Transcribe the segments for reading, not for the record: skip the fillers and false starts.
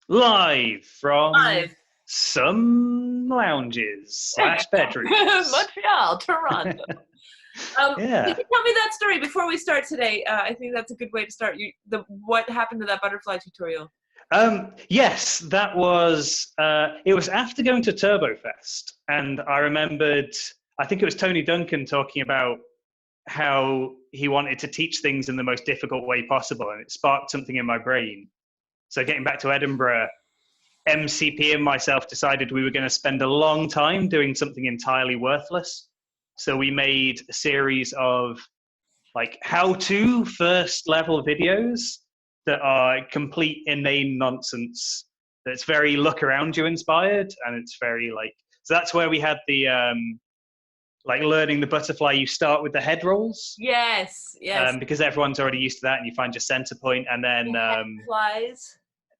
Live from Live. some lounges / bedrooms. Montreal, Toronto. Yeah. Can you tell me that story before we start today? I think that's a good way to start. What happened to that butterfly tutorial? Yes, that was, it was after going to TurboFest, and I remembered, I think it was Tony Duncan talking about how he wanted to teach things in the most difficult way possible, and it sparked something in my brain. So getting back to Edinburgh, MCP and myself decided we were going to spend a long time doing something entirely worthless. So we made a series of like how-to first level videos that are complete inane nonsense. That's very look around you inspired, and it's very like, so that's where we had the like learning the butterfly. You start with the head rolls. Yes. Because everyone's already used to that, and you find your center point, and then flies.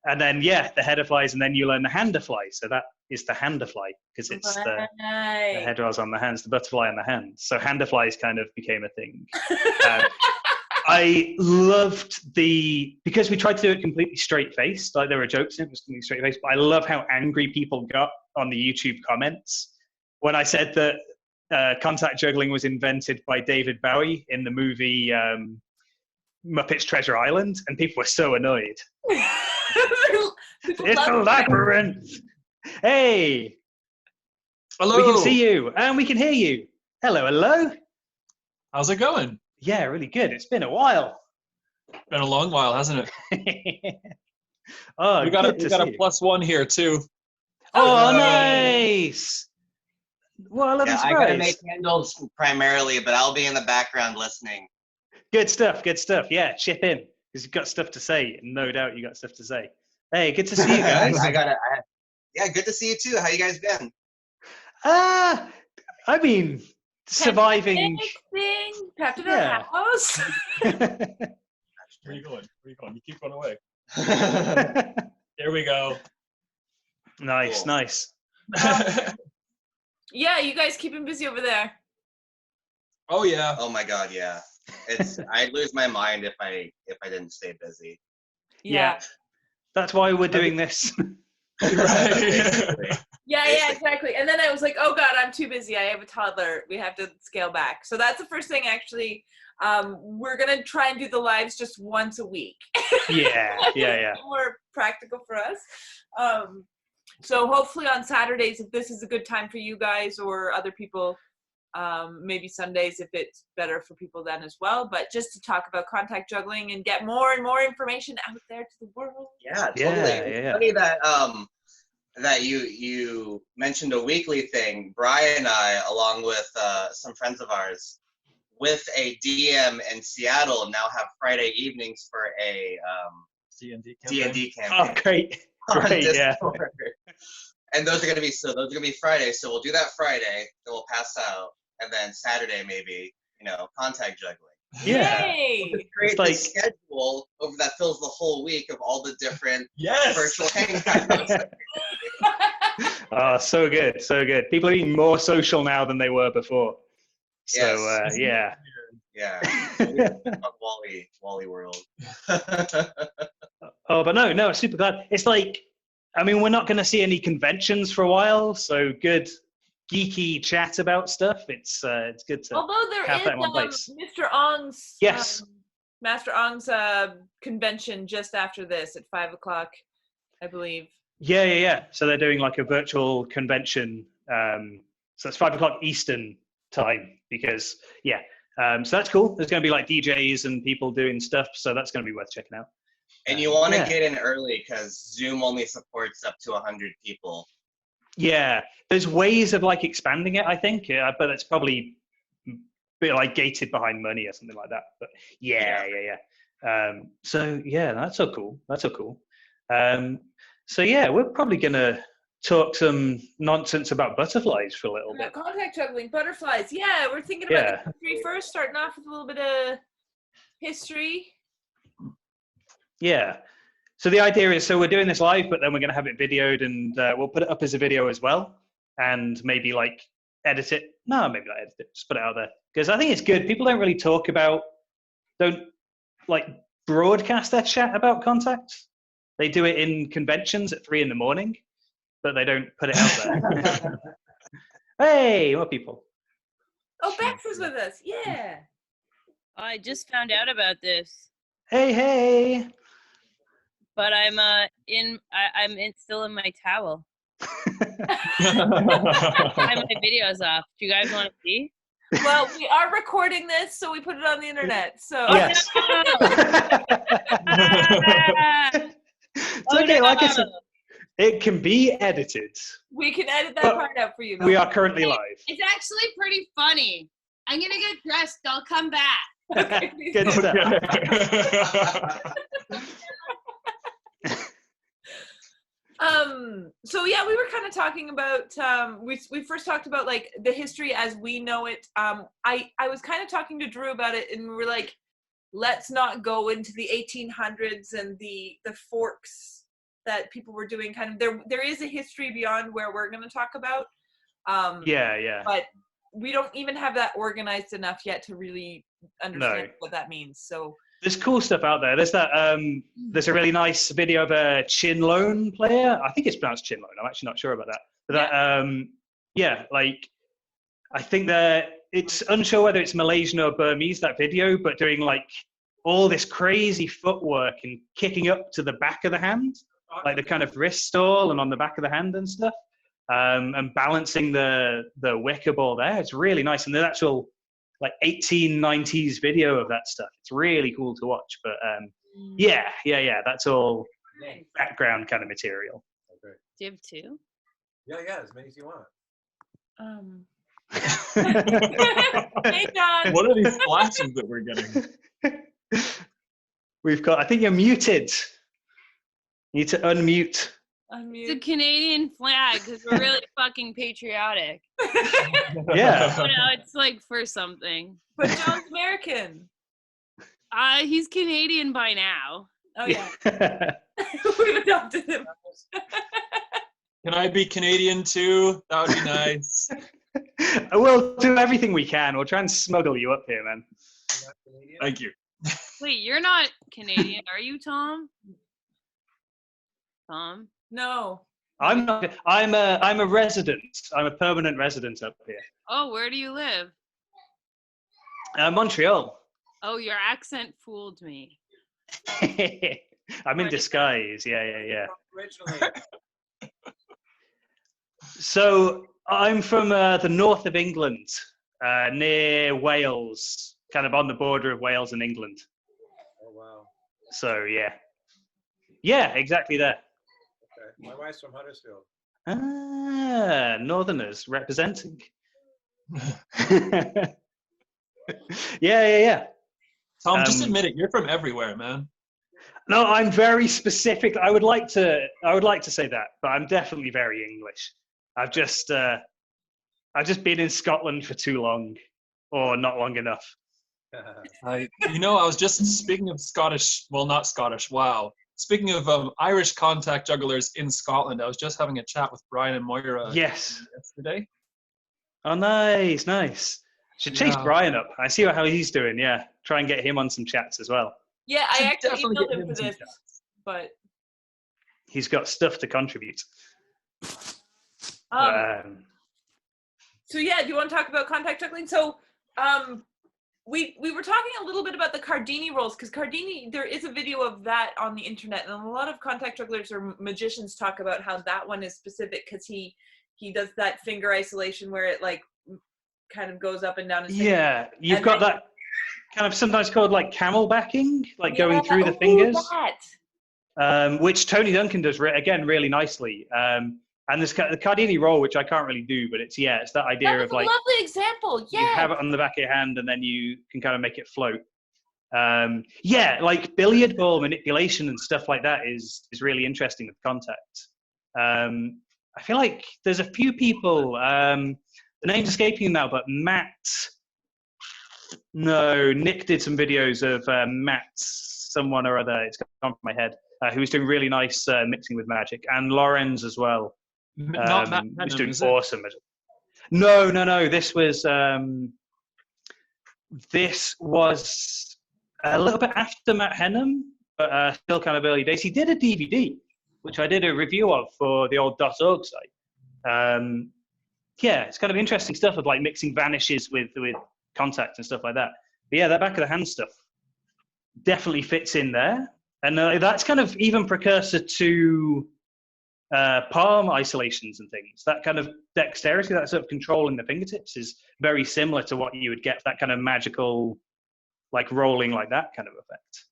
And then the header flies, and then you learn the hander fly. So that is the hander fly because it's the head rolls on the hands, the butterfly on the hands. So hander flies kind of became a thing. I loved because we tried to do it completely straight faced. Like there were jokes in it, was completely straight faced. But I love how angry people got on the YouTube comments when I said that contact juggling was invented by David Bowie in the movie Muppets Treasure Island, and people were so annoyed. It's a labyrinth. Hey. Hello. We can see you and we can hear you. Hello. How's it going? Yeah, really good. It's been a while. Been a long while, hasn't it? We got a +1 here too. Oh, nice. Well, I gotta make handles primarily, but I'll be in the background listening. Good stuff. Yeah, chip in because you've got stuff to say. No doubt you got stuff to say. Hey, good to see you guys. Yeah, good to see you too. How you guys been? I mean, surviving. Back to the house. Where are you going? You keep going away. There we go. Nice, cool. Nice. Yeah, you guys keeping busy over there? Oh yeah. Oh my God, yeah. I'd lose my mind if I didn't stay busy. Yeah. That's why we're doing this. Right. Yeah, exactly. And then I was like, oh God, I'm too busy. I have a toddler. We have to scale back. So that's the first thing, actually. We're going to try and do the lives just once a week. Yeah. More practical for us. So hopefully on Saturdays, if this is a good time for you guys or other people, maybe Sundays if it's better for people then as well, but just to talk about contact juggling and get more and more information out there to the world. Yeah, totally. It's funny that you mentioned a weekly thing. Brian and I, along with some friends of ours, with a DM in Seattle, now have Friday evenings for a D&D campaign. Oh, great. Yeah. And those are gonna be Friday, so we'll do that Friday, then we'll pass out, and then Saturday maybe, contact juggling. Yeah. We'll just create a schedule over that fills the whole week of all the different virtual hangouts. Oh, so good. People are being more social now than they were before. So yeah. Wally world. Oh, but no, super glad. It's like, I mean, we're not going to see any conventions for a while, so good geeky chat about stuff. It's good to have that in one place. Mr. Ong's Master Ong's convention just after this at 5:00, I believe. Yeah. So they're doing like a virtual convention. So it's 5:00 Eastern time because so that's cool. There's going to be like DJs and people doing stuff, so that's going to be worth checking out. And you want to get in early because Zoom only supports up to 100 people. Yeah, there's ways of like expanding it, I think, but it's probably a bit like gated behind money or something like that. But yeah. So that's so cool. So we're probably gonna talk some nonsense about butterflies for a little bit. Contact juggling, butterflies. Yeah, we're thinking about the history first, starting off with a little bit of history. Yeah. So the idea is, we're doing this live, but then we're going to have it videoed, and we'll put it up as a video as well, and maybe like edit it. No, maybe not edit it. Just put it out there because I think it's good. People don't really don't like broadcast their chat about contact. They do it in conventions at 3 a.m, but they don't put it out there. Hey, more people. Oh, Bex is with us. Yeah. I just found out about this, Hey. but I'm still in my towel. I have my videos off. Do you guys want to see? Well, we are recording this, so we put it on the internet. So Yes. It's okay, like I said, it can be edited. we can edit that But part out for you. We are currently live. It's actually pretty funny. I'm gonna get dressed. I'll come back. Good stuff. So yeah, we were kind of talking about we first talked about like the history as we know it. I was kind of talking to Drew about it, and we were like, let's not go into the 1800s and the forks that people were doing. Kind of there is a history beyond where we're going to talk about. Yeah. But we don't even have that organized enough yet to really understand what that means. So there's cool stuff out there. There's that. There's a really nice video of a Chinlone player. I think it's pronounced Chinlone. I'm actually not sure about that. But like I think that it's unsure whether it's Malaysian or Burmese, that video, but doing like all this crazy footwork and kicking up to the back of the hand, like the kind of wrist stall and on the back of the hand and stuff, and balancing the wicker ball there. It's really nice, and the actual like 1890s video of that stuff. It's really cool to watch. But yeah, that's all background kind of material. Okay. Do you have two? Yeah, as many as you want. Hey, John. What are these flashes that we're getting? We've got, I think you're muted. You need to unmute. It's a Canadian flag because we're really fucking patriotic. Yeah. You know, it's like for something. But John's American. He's Canadian by now. Oh yeah. We've adopted him. Can I be Canadian too? That would be nice. We'll do everything we can. We'll try and smuggle you up here, man. Thank you. Wait, you're not Canadian, are you, Thom? Thom? No. I'm not. I'm a resident. I'm a permanent resident up here. Oh, where do you live? Montreal. Oh, your accent fooled me. I'm in disguise. Yeah. Originally. So I'm from the north of England, near Wales, kind of on the border of Wales and England. Oh wow. So yeah, exactly there. Okay. My wife's from Huddersfield. Ah, Northerners representing. Yeah. Thom, just admit it. You're from everywhere, man. No, I'm very specific. I would like to say that, but I'm definitely very English. I've just been in Scotland for too long, or not long enough. I was just speaking of Scottish. Well, not Scottish. Wow. Speaking of Irish contact jugglers in Scotland, I was just having a chat with Brian and Moira. Yes. Yesterday. Oh, nice. Should chase Brian up. I see how he's doing. Yeah, try and get him on some chats as well. Yeah, I actually definitely emailed get him him for some this, chats. but He's got stuff to contribute. so yeah, do you want to talk about contact juggling? So we were talking a little bit about the Cardini rolls, because Cardini, there is a video of that on the internet, and a lot of contact jugglers or magicians talk about how that one is specific because he does that finger isolation where it like kind of goes up and down his finger. Yeah, you've got that kind of sometimes called like camelbacking, like going through the Ooh, fingers, that. which Tony Duncan does again really nicely. And there's the Cardini roll, which I can't really do, but it's that idea That of was like a lovely example. you Yeah. have it on the back of your hand and then you can kind of make it float. Like billiard ball manipulation and stuff like that is really interesting with contact. I feel like there's a few people, the name's escaping now, but Nick did some videos of Matt, someone or other, it's gone from my head, who was doing really nice mixing with magic, and Lorenz as well. Not Matt He's Penham, doing is it? awesome. No. This was a little bit after Matt Henham, still kind of early days. He did a DVD, which I did a review of for the old .org site. Yeah, it's kind of interesting stuff of like mixing vanishes with contact and stuff like that. But yeah, that back of the hand stuff definitely fits in there. And that's kind of even precursor to palm isolations and things. That kind of dexterity, that sort of controlling the fingertips is very similar to what you would get, that kind of magical, like rolling like that kind of effect.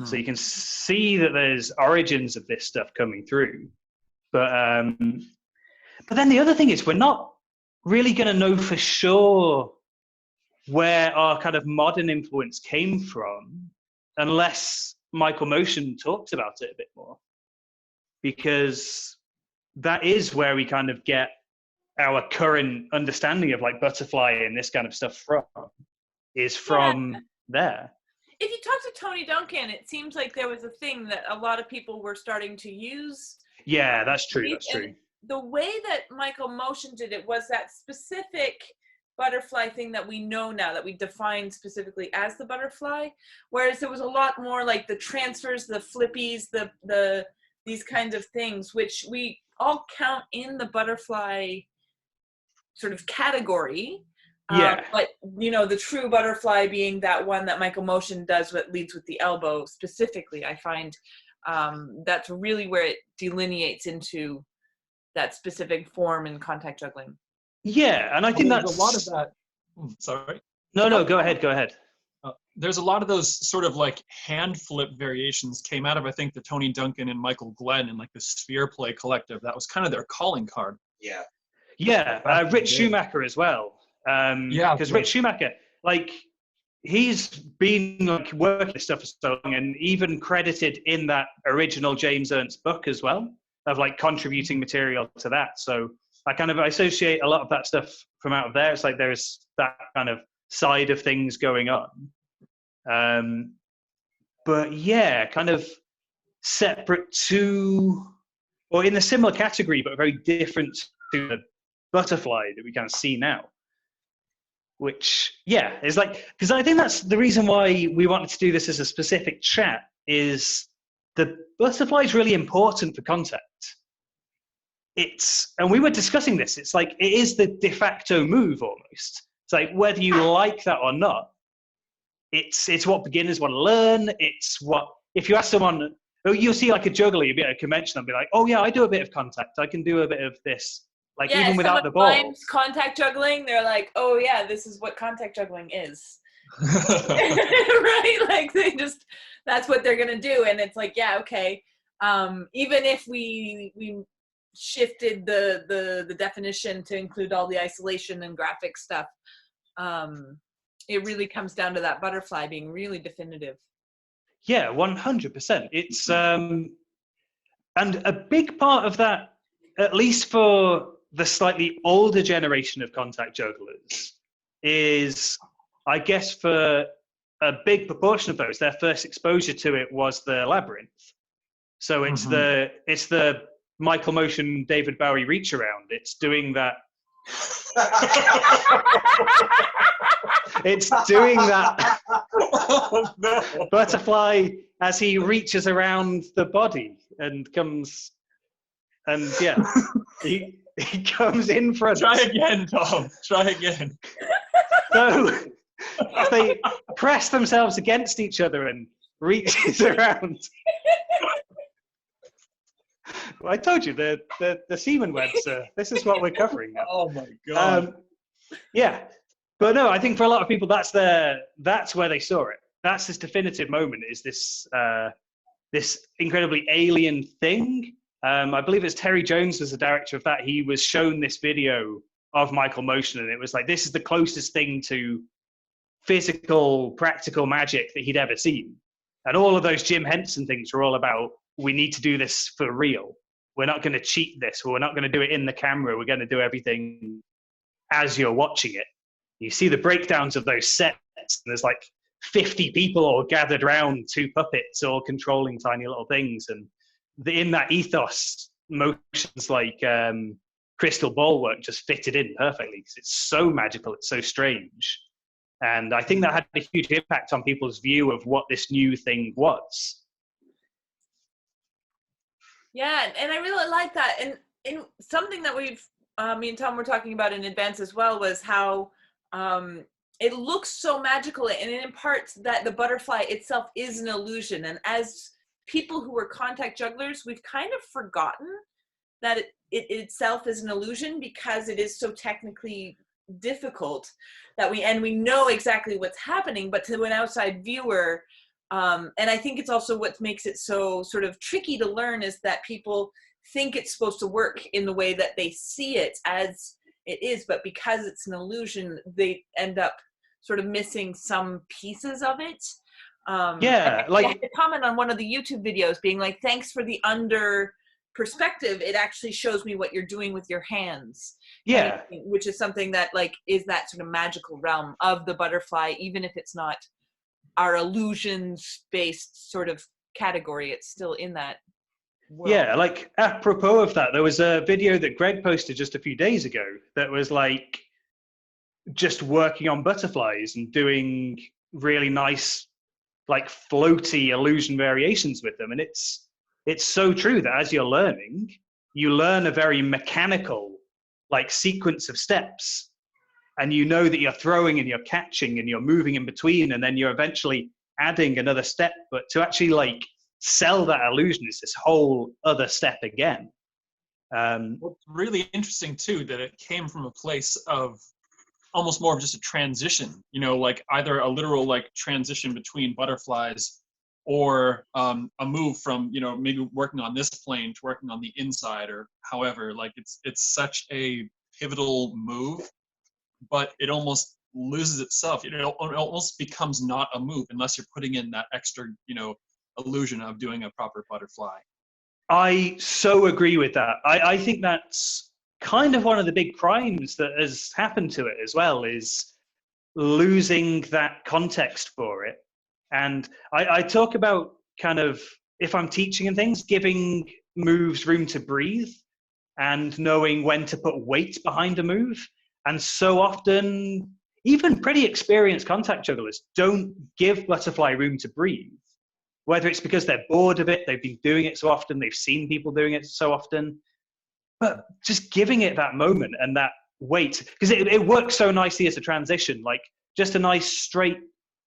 So you can see that there's origins of this stuff coming through. But then the other thing is we're not really going to know for sure where our kind of modern influence came from unless Michael Motion talks about it a bit more. Because that is where we kind of get our current understanding of like butterfly and this kind of stuff from there. If you talk to Tony Duncan, it seems like there was a thing that a lot of people were starting to use. Yeah, that's true. That's true. The way that Michael Motion did it was that specific butterfly thing that we know now, that we define specifically as the butterfly, whereas there was a lot more like the transfers, the flippies, the these kinds of things, which we all count in the butterfly sort of category. Yeah. But, you know, the true butterfly being that one that Michael Motion does, what leads with the elbow specifically, I find that's really where it delineates into that specific form in contact juggling. Yeah, and I think that's a lot of that. Sorry. No, go ahead. There's a lot of those sort of like hand flip variations came out of, I think, the Tony Duncan and Michael Glenn and like the Sphere Play Collective. That was kind of their calling card. Yeah. Yeah, Rich Schumacher as well. Because Rich Schumacher, like, he's been like working this stuff for so long, and even credited in that original James Ernst book as well, of like contributing material to that. So I kind of associate a lot of that stuff from out of there. It's like there's that kind of side of things going on. But yeah, kind of separate to, or in a similar category, but very different to the butterfly that we kind of see now. Which, yeah, is like, because I think that's the reason why we wanted to do this as a specific chat, is the butterfly is really important for contact. And we were discussing this, it's like, it is the de facto move almost. It's like, whether you like that or not, it's what beginners want to learn. It's what, if you ask someone, you'll see like a juggler, you'll be at a convention and be like, oh yeah, I do a bit of contact. I can do a bit of this. Like, yeah, even without the ball. Contact juggling, they're like, oh yeah, this is what contact juggling is. Right? Like that's what they're gonna do. And it's like, yeah, okay. Even if we shifted the definition to include all the isolation and graphic stuff, it really comes down to that butterfly being really definitive. Yeah, 100%. It's and a big part of that, at least for the slightly older generation of contact jugglers, is, I guess, for a big proportion of those, their first exposure to it was the labyrinth. So it's the Michael Motion, David Bowie reach around. It's doing that. It's doing that butterfly as he reaches around the body and comes, and yeah, he comes in front. Try again, Tom. Try again. So they press themselves against each other and reaches around. Well, I told you the semen webs. This is what we're covering now. Oh my god. Yeah, but no, I think for a lot of people, that's where they saw it. That's this definitive moment. Is this this incredibly alien thing? I believe it's Terry Jones was the director of that. He was shown this video of Michael Motion, and it was like, this is the closest thing to physical, practical magic that he'd ever seen. And all of those Jim Henson things were all about, we need to do this for real. We're not going to cheat this. We're not going to do it in the camera. We're going to do everything as you're watching it. You see the breakdowns of those sets, and there's like 50 people all gathered around, two puppets all controlling tiny little things. And in that ethos, motions like crystal ball work just fitted in perfectly, because it's so magical, it's so strange. And I think that had a huge impact on people's view of what this new thing was. Yeah, and I really like that. And something that we've, me and Thom were talking about in advance as well, was how it looks so magical, and it imparts that the butterfly itself is an illusion. And as people who are contact jugglers, we've kind of forgotten that it itself is an illusion, because it is so technically difficult that we know exactly what's happening, but to an outside viewer, and I think it's also what makes it so sort of tricky to learn, is that people think it's supposed to work in the way that they see it as it is, but because it's an illusion, they end up sort of missing some pieces of it. Yeah, I had to comment on one of the YouTube videos being like, thanks for the under perspective, it actually shows me what you're doing with your hands. Yeah. Which is something that like is that sort of magical realm of the butterfly, even if it's not our illusions based sort of category, it's still in that world. Yeah, like apropos of that, there was a video that Greg posted just a few days ago that was like just working on butterflies and doing really nice like floaty illusion variations with them. And it's so true that as you're learning, you learn a very mechanical like sequence of steps, and you know that you're throwing and you're catching and you're moving in between, and then you're eventually adding another step. But to actually like sell that illusion is this whole other step again. What's really interesting too, that it came from a place of almost more of just a transition, you know, like either a literal like transition between butterflies, or a move from, you know, maybe working on this plane to working on the inside, or however. Like it's such a pivotal move, but it almost loses itself. It almost becomes not a move unless you're putting in that extra, you know, illusion of doing a proper butterfly. I so agree with that. I think that's kind of one of the big crimes that has happened to it as well, is losing that context for it. And I talk about kind of, if I'm teaching and things, giving moves room to breathe and knowing when to put weight behind a move. And so often, even pretty experienced contact jugglers don't give butterfly room to breathe. Whether it's because they're bored of it, they've been doing it so often, they've seen people doing it so often, but just giving it that moment and that weight, because it works so nicely as a transition. Like just a nice straight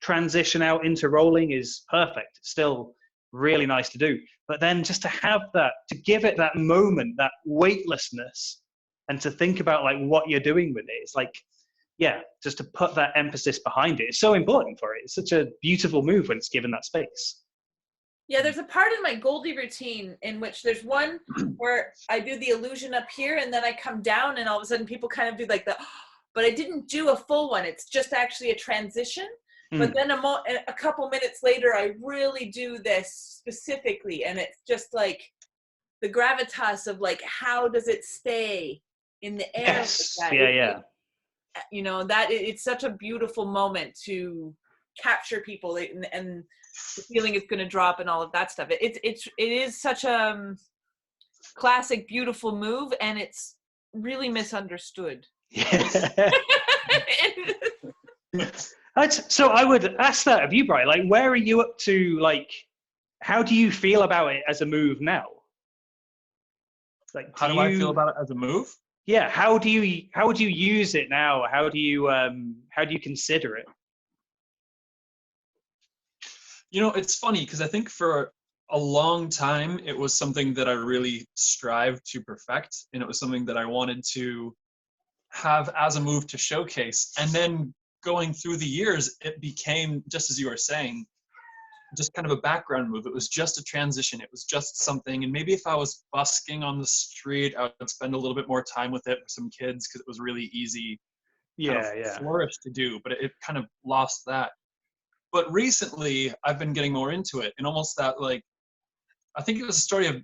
transition out into rolling is perfect. It's still really nice to do. But then just to have that, to give it that moment, that weightlessness, and to think about like what you're doing with it, it's like, yeah, just to put that emphasis behind it. It's so important for it. It's such a beautiful move when it's given that space. Yeah, there's a part in my Goldie routine in which there's one where I do the illusion up here and then I come down and all of a sudden people kind of do like the, but I didn't do a full one. It's just actually a transition. But then a couple minutes later, I really do this specifically. And it's just like the gravitas of like, how does it stay in the air? Yes. Like that? Yeah. You know, that it's such a beautiful moment to capture people, and the feeling it's going to drop and all of that stuff. It is such a classic, beautiful move, and it's really misunderstood. Yeah. So I would ask that of you, Brian. Like, where are you up to? Like, how do you feel about it as a move now? Like, how do I feel about it as a move? Yeah. How would you use it now? How do you consider it? You know, it's funny because I think for a long time it was something that I really strived to perfect, and it was something that I wanted to have as a move to showcase. And then going through the years, it became, just as you were saying, just kind of a background move. It was just a transition. It was just something. And maybe if I was busking on the street, I would spend a little bit more time with it with some kids because it was really easy, flourish to do. But it kind of lost that. But recently, I've been getting more into it, and almost that, like, I think it was a story of,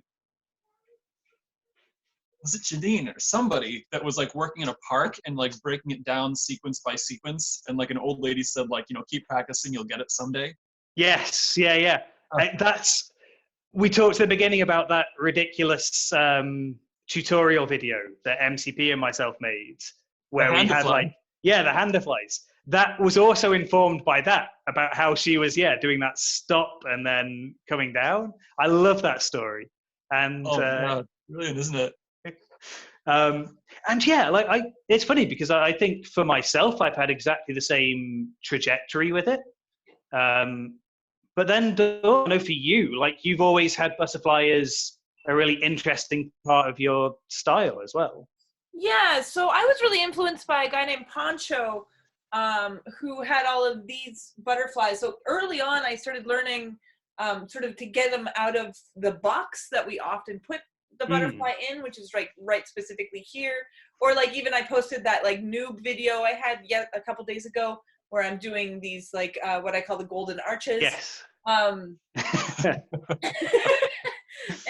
was it Janine or somebody that was like working in a park and like breaking it down sequence by sequence, and like an old lady said, like, you know, keep practicing, you'll get it someday. Yes, yeah. We talked at the beginning about that ridiculous tutorial video that MCP and myself made, where we had like, the handflies. That was also informed by that, about how she was, doing that stop and then coming down. I love that story. And Oh, yeah, brilliant, isn't it? and yeah, it's funny because I think for myself, I've had exactly the same trajectory with it. But then, I know for you, like you've always had butterfly as a really interesting part of your style as well. Yeah, so I was really influenced by a guy named Poncho, who had all of these butterflies. So early on, I started learning sort of to get them out of the box that we often put the butterfly in, which is right specifically here. Or like even I posted that like noob video I had yet a couple days ago where I'm doing these like what I call the golden arches. Yes.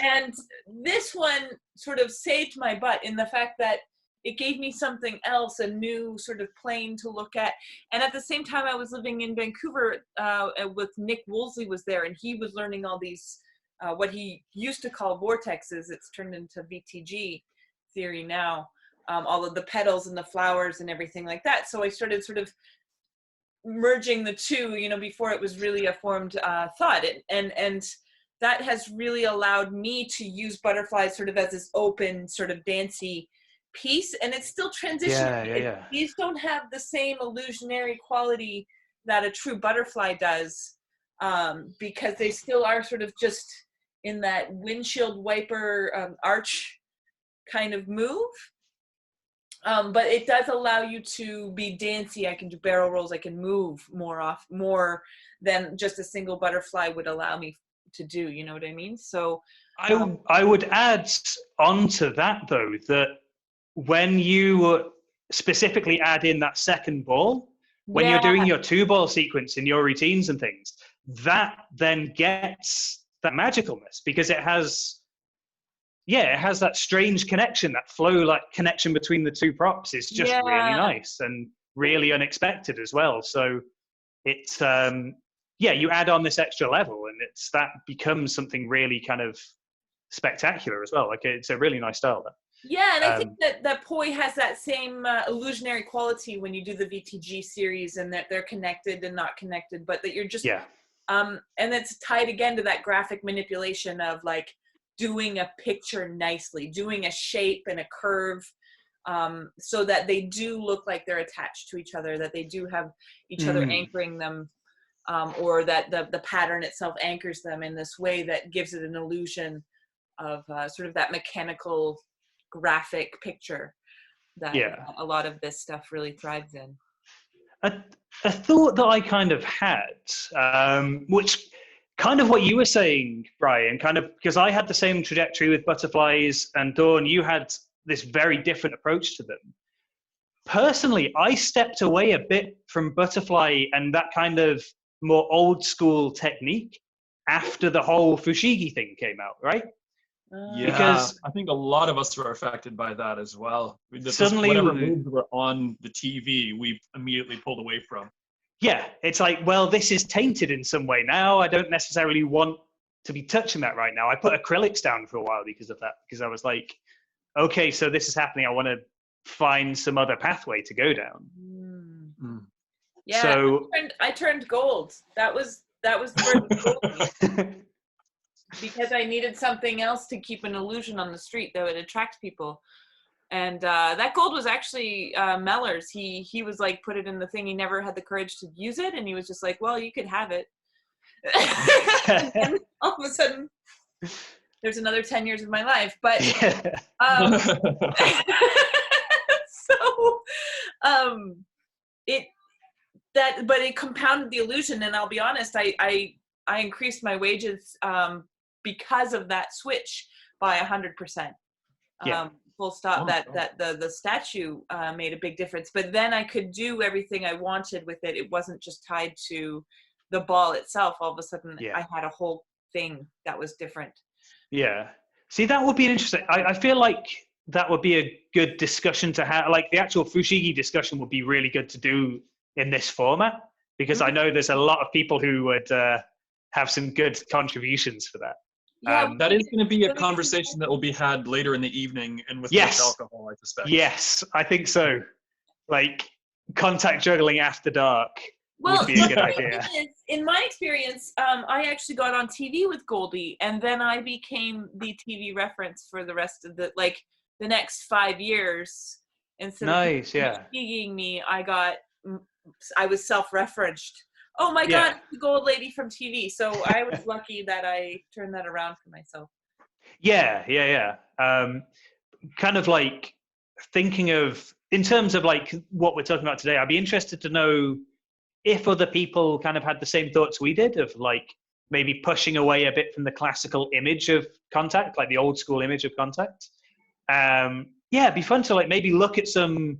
And this one sort of saved my butt in the fact that it gave me something else, a new sort of plane to look at. And at the same time, I was living in Vancouver with Nick Woolsey was there, and he was learning all these, what he used to call vortexes. It's turned into VTG theory now, all of the petals and the flowers and everything like that. So I started sort of merging the two, before it was really a formed thought. And that has really allowed me to use butterflies sort of as this open, sort of dancey piece, and it's still transitioning. Yeah. These don't have the same illusionary quality that a true butterfly does, because they still are sort of just in that windshield wiper arch kind of move. But it does allow you to be dancey. I can do barrel rolls. I can move more than just a single butterfly would allow me to do. You know what I mean? So I would add onto that though that when you specifically add in that second ball, when you're doing your 2-ball sequence in your routines and things, that then gets that magicalness because it has that strange connection, that flow like connection between the two props is just really nice and really unexpected as well. So it's you add on this extra level and that becomes something really kind of spectacular as well. Like it's a really nice style there. Yeah, and I think that Poi has that same illusionary quality when you do the VTG series, and that they're connected and not connected, but that you're just and it's tied again to that graphic manipulation of like doing a picture nicely, doing a shape and a curve, so that they do look like they're attached to each other, that they do have each other anchoring them, or that the pattern itself anchors them in this way that gives it an illusion of sort of that mechanical graphic picture that a lot of this stuff really thrives in. A thought that I kind of had, which kind of what you were saying, Brian, kind of because I had the same trajectory with butterflies, and Dawn, you had this very different approach to them. Personally, I stepped away a bit from butterfly and that kind of more old school technique after the whole fushigi thing came out, right? Yeah, because I think a lot of us were affected by that as well. Suddenly, whatever moves were on the TV, we immediately pulled away from. Yeah, it's like, well, this is tainted in some way now. I don't necessarily want to be touching that right now. I put acrylics down for a while because of that, because I was like, okay, so this is happening. I want to find some other pathway to go down. Yeah, so I turned gold. That was where the gold because I needed something else to keep an illusion on the street that would attract people. And that gold was actually Meller's. He was like, put it in the thing. He never had the courage to use it. And he was just like, well, you could have it. And all of a sudden, there's another 10 years of my life. But it compounded the illusion. And I'll be honest, I increased my wages because of that switch by 100%. Full stop. That the statue made a big difference. But then I could do everything I wanted with it. It wasn't just tied to the ball itself. All of a sudden, I had a whole thing that was different. Yeah. See, that would be interesting. I feel like that would be a good discussion to have. Like the actual fushigi discussion would be really good to do in this format, because I know there's a lot of people who would have some good contributions for that. Yeah, that is going to be a conversation that will be had later in the evening and with less alcohol, I suspect. Yes, I think so. Like contact juggling after dark. Well, would be a good the idea. thing is, in my experience, I actually got on TV with Goldie, and then I became the TV reference for the rest of the next 5 years. Instead of Nice, people yeah. speaking me, I was self-referenced. Oh my Yeah. God, the gold lady from TV. So I was lucky that I turned that around for myself. Yeah. Kind of like thinking of, in terms of like what we're talking about today, I'd be interested to know if other people kind of had the same thoughts we did of like maybe pushing away a bit from the classical image of contact, like the old school image of contact. Yeah, it'd be fun to like maybe look at some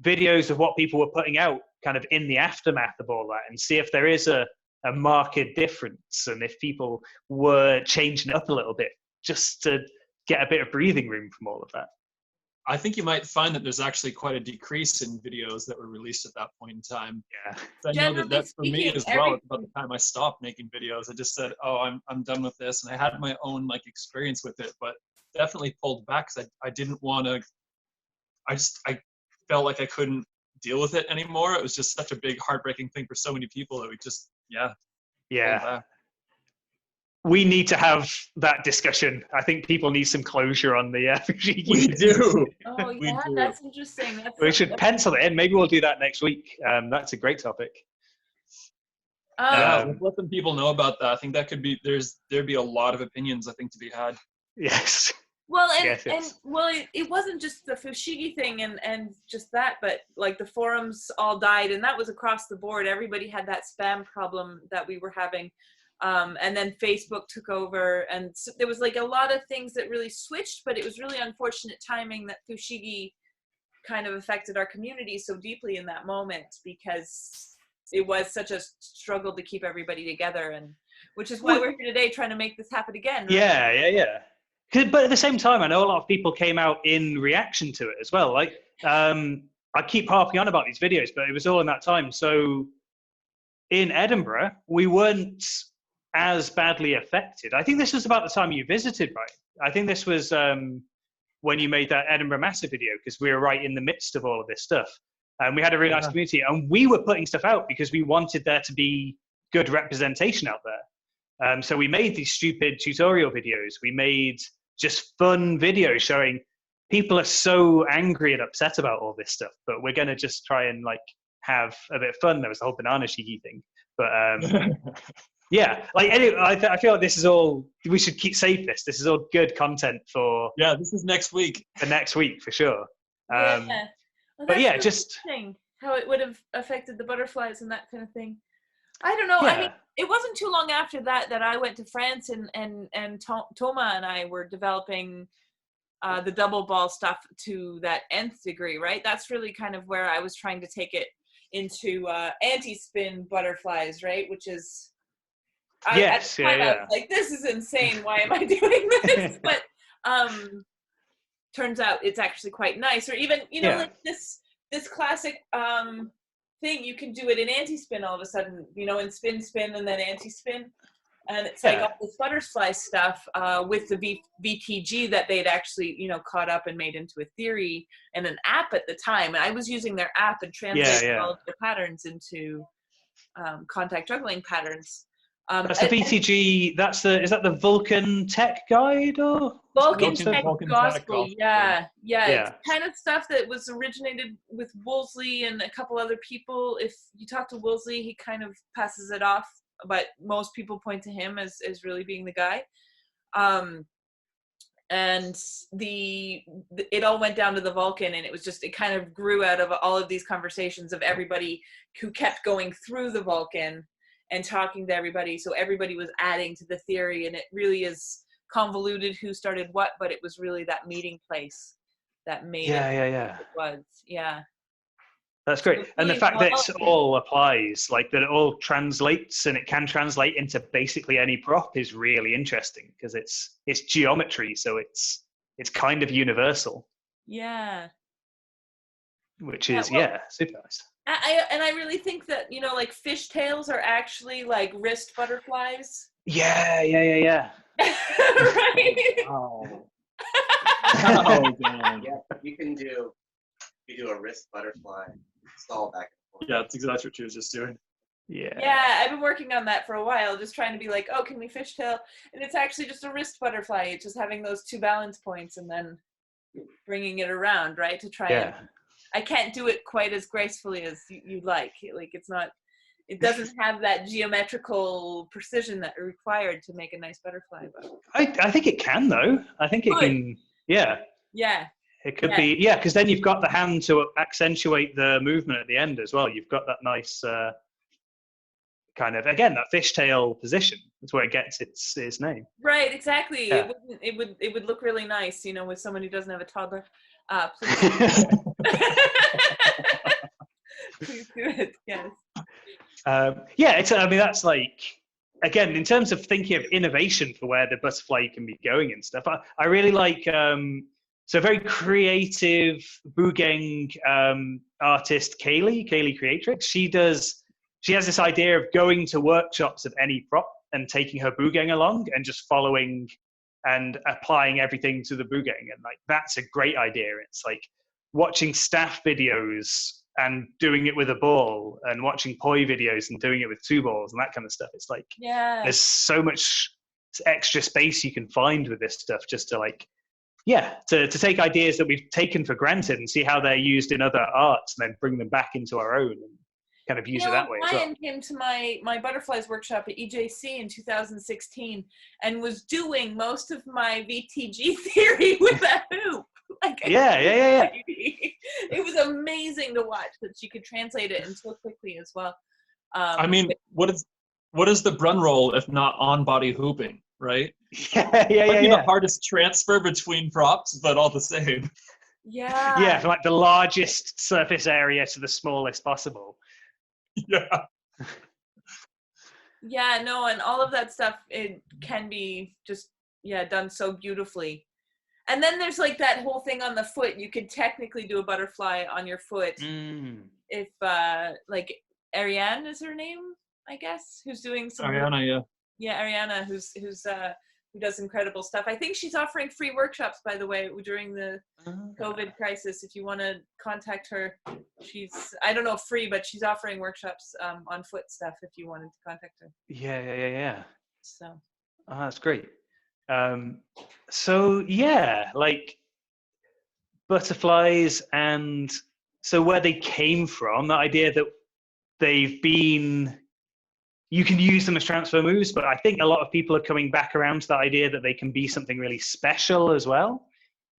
videos of what people were putting out kind of in the aftermath of all that and see if there is a marked difference and if people were changing it up a little bit just to get a bit of breathing room from all of that. I think you might find that there's actually quite a decrease in videos that were released at that point in time. Yeah. I know that for me Generally as well. speaking, About the time I stopped making videos, I just said, "Oh, I'm done with this," and I had my own like experience with it, but definitely pulled back because I didn't want to. I felt like I couldn't deal with it anymore. It was just such a big, heartbreaking thing for so many people that we just pulled back. We need to have that discussion. I think people need some closure on the We do. Oh We yeah, do. that's interesting. We should pencil it in. Maybe we'll do that next week. That's a great topic. Yeah, let's let some people know about that. I think that could be there'd be a lot of opinions I think to be had. Yes. Well, Yes. it wasn't just the Fushigi thing and just that, but like the forums all died, and that was across the board. Everybody had that spam problem that we were having. And then Facebook took over, and so there was like a lot of things that really switched, but it was really unfortunate timing that Fushigi kind of affected our community so deeply in that moment, because it was such a struggle to keep everybody together, and which is why we're here today trying to make this happen again. Right? Yeah. But at the same time, I know a lot of people came out in reaction to it as well. Like, I keep harping on about these videos, but it was all in that time. So in Edinburgh, we weren't as badly affected. I think this was about the time you visited, right? I think this was when you made that Edinburgh Massive video, because we were right in the midst of all of this stuff. And we had a really nice community, and we were putting stuff out because we wanted there to be good representation out there. So we made these stupid tutorial videos. We made just fun videos showing people are so angry and upset about all this stuff, but we're going to just try and like have a bit of fun. There was the whole banana shiki thing, but yeah, like anyway, I feel like this is all, we should save this. This is all good content for this is next week. The next week for sure. Well, but yeah, really just how it would have affected the butterflies and that kind of thing. I don't know. Yeah. I mean, it wasn't too long after that I went to France, and Thoma and I were developing the double ball stuff to that nth degree, right? That's really kind of where I was trying to take it into anti-spin butterflies, right? Which is, I was like, this is insane. Why am I doing this? But turns out it's actually quite nice. Or even, like this classic thing, you can do it in anti-spin all of a sudden, in spin, and then anti-spin. And it's like all this butterfly stuff with the VTG that they'd actually, caught up and made into a theory and an app at the time. And I was using their app and translating all of their patterns into contact juggling patterns. That's the VTG. Is that the Vulcan Tech Guide or Vulcan Tech Gospel? Gospel. Yeah. It's kind of stuff that was originated with Woolsey and a couple other people. If you talk to Woolsey, he kind of passes it off, but most people point to him as really being the guy. And it all went down to the Vulcan, and it kind of grew out of all of these conversations of everybody who kept going through the Vulcan and talking to everybody. So everybody was adding to the theory, and it really is convoluted who started what, but it was really that meeting place that made it was. Yeah. That's great. And the fact that it all applies, like that it all translates, and it can translate into basically any prop, is really interesting because it's geometry, so it's kind of universal. Yeah. Which is super nice. I really think that, like fishtails are actually like wrist butterflies. Yeah. Right? Oh, yeah. You can do a wrist butterfly. Stall back and forth. Yeah, that's exactly what she was just doing. Yeah, I've been working on that for a while, just trying to be like, oh, can we fishtail? And it's actually just a wrist butterfly. It's just having those 2 balance points and then bringing it around, right? To try and, I can't do it quite as gracefully as you'd like. Like, it's not, it doesn't have that geometrical precision that are required to make a nice butterfly. But I think it can, though. I think it can, yeah. Yeah. It could be, because then you've got the hand to accentuate the movement at the end as well. You've got that nice kind of, again, that fishtail position. That's where it gets its name. Right, exactly. Yeah. It would look really nice, you know, with someone who doesn't have a toddler. Please. Please do it. Yes. It's. I mean, that's like, again, in terms of thinking of innovation for where the butterfly can be going and stuff. I really like. So very creative boogeng artist Kaylee Creatrix. She has this idea of going to workshops of any prop and taking her boogeng along and just following and applying everything to the boogeng. And like, that's a great idea. It's like watching staff videos and doing it with a ball, and watching poi videos and doing it with 2 balls and that kind of stuff. It's like, there's so much extra space you can find with this stuff, just to like, to take ideas that we've taken for granted and see how they're used in other arts, and then bring them back into our own and kind of use it that way as well. Brian came to my butterflies workshop at EJC in 2016 and was doing most of my VTG theory with that hoop. Like, it was amazing to watch that she could translate it and so quickly as well. I mean, what is the Brun roll if not on-body hooping, right? Might be the hardest transfer between props, but all the same. Yeah. From like the largest surface area to the smallest possible. Yeah. Yeah, no, and all of that stuff, it can be just, done so beautifully. And then there's like that whole thing on the foot. You could technically do a butterfly on your foot if, like, Ariane is her name, I guess, who's doing some. Ariana, Yeah, Ariana, who does incredible stuff. I think she's offering free workshops, by the way, during the COVID crisis. If you want to contact her, she's, I don't know, free, but she's offering workshops on foot stuff if you wanted to contact her. Yeah. So. Oh, that's great. Like butterflies, and so where they came from, the idea that you can use them as transfer moves, but I think a lot of people are coming back around to the idea that they can be something really special as well.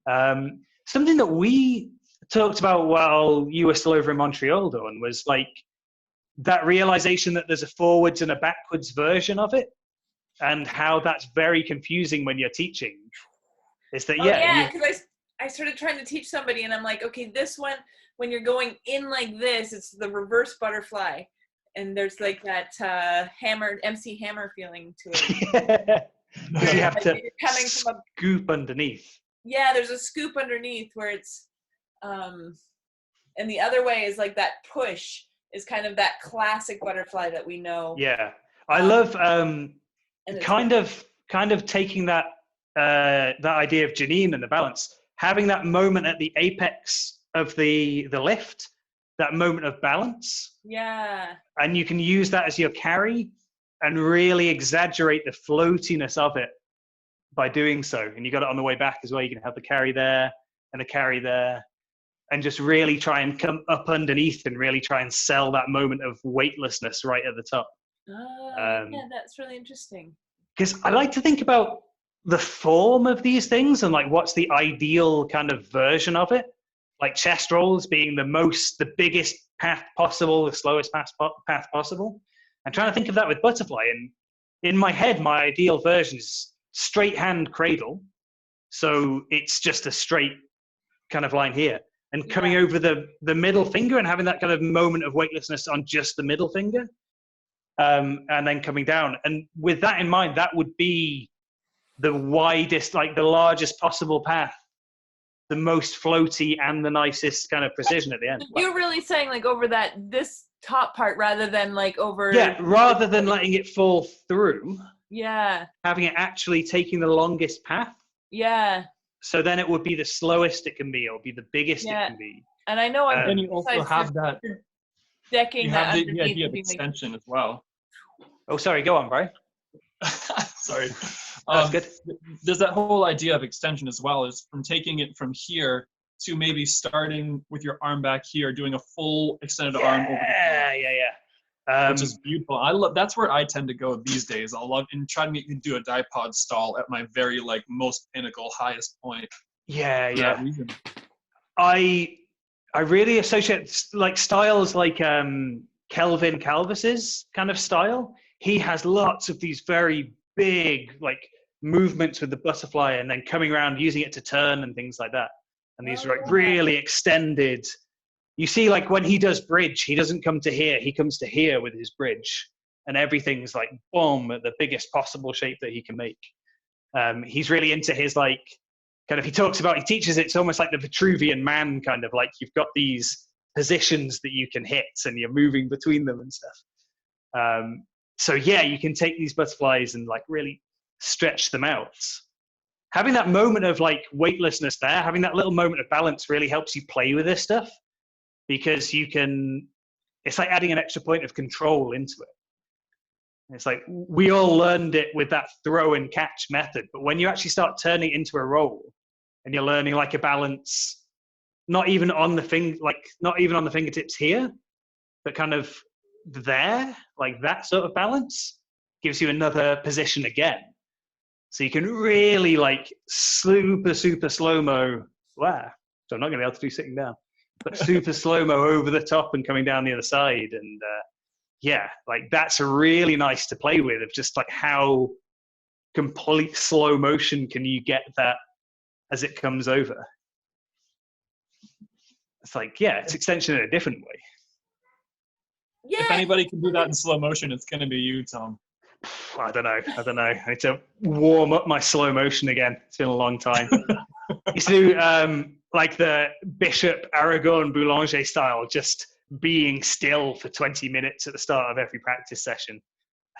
Something that we talked about while you were still over in Montreal, Dawn, was like that realization that there's a forwards and a backwards version of it, and how that's very confusing when you're teaching. Is that, because I started trying to teach somebody, and I'm like, okay, this one, when you're going in like this, it's the reverse butterfly. And there's like that MC Hammer feeling to it. Because you have like to coming from scoop underneath. Yeah, there's a scoop underneath where it's, and the other way is like that push is kind of that classic butterfly that we know. Yeah, I love kind of taking that idea of Janine and the balance, having that moment at the apex of the lift, that moment of balance. Yeah. And you can use that as your carry and really exaggerate the floatiness of it by doing so. And you got it on the way back as well. You can have the carry there and the carry there, and just really try and come up underneath and really try and sell that moment of weightlessness right at the top. That's really interesting. Because I like to think about the form of these things and like what's the ideal kind of version of it. Like chest rolls being the biggest path possible, the slowest path possible. I'm trying to think of that with butterfly. And in my head, my ideal version is straight hand cradle. So it's just a straight kind of line here. And coming over the middle finger and having that kind of moment of weightlessness on just the middle finger. And then coming down. And with that in mind, that would be the widest, like the largest possible path, the most floaty and the nicest kind of precision at the end. You're really saying like over this top part rather than like over... Yeah, rather than letting it fall through. Yeah. Having it actually taking the longest path. Yeah. So then it would be the slowest it can be, or be the biggest it can be. And I know and you also have that... decking You that have the underneath idea and of being like, extension as well. Oh, sorry. Go on, Brian. Sorry. That's good. There's that whole idea of extension as well, is from taking it from here to maybe starting with your arm back here, doing a full extended arm over the top, which is beautiful. I love. That's where I tend to go these days. I'll love and try to do a dipod stall at my very like most pinnacle, highest point. Yeah, For that reason. I really associate like styles like Kelvin Calvis's kind of style. He has lots of these very big like movements with the butterfly and then coming around using it to turn and things like that. And these like really extended. You see, like when he does bridge, he doesn't come to here. He comes to here with his bridge, and everything's like boom at the biggest possible shape that he can make. He's really into his like kind of. He talks about. He teaches it's almost like the Vitruvian Man, kind of like you've got these positions that you can hit, and you're moving between them and stuff. So yeah, you can take these butterflies and like really stretch them out. Having that moment of like weightlessness there, having that little moment of balance really helps you play with this stuff, because you can, it's like adding an extra point of control into it. It's like, we all learned it with that throw and catch method, but when you actually start turning it into a roll and you're learning like a balance, not even on the fingertips here, but kind of there, like that sort of balance gives you another position again. So you can really like super slow-mo. Wow. So I'm not going to be able to do sitting down, but super slow-mo over the top and coming down the other side. And yeah, like that's really nice to play with, of just like how complete slow motion can you get that as it comes over. It's like, yeah, it's extension in a different way. yeah. If anybody can do that in slow motion, it's going to be you, Thom. I don't know. I need to warm up my slow motion again. It's been a long time. Used to do like the Bishop Aragon Boulanger style, just being still for 20 minutes at the start of every practice session.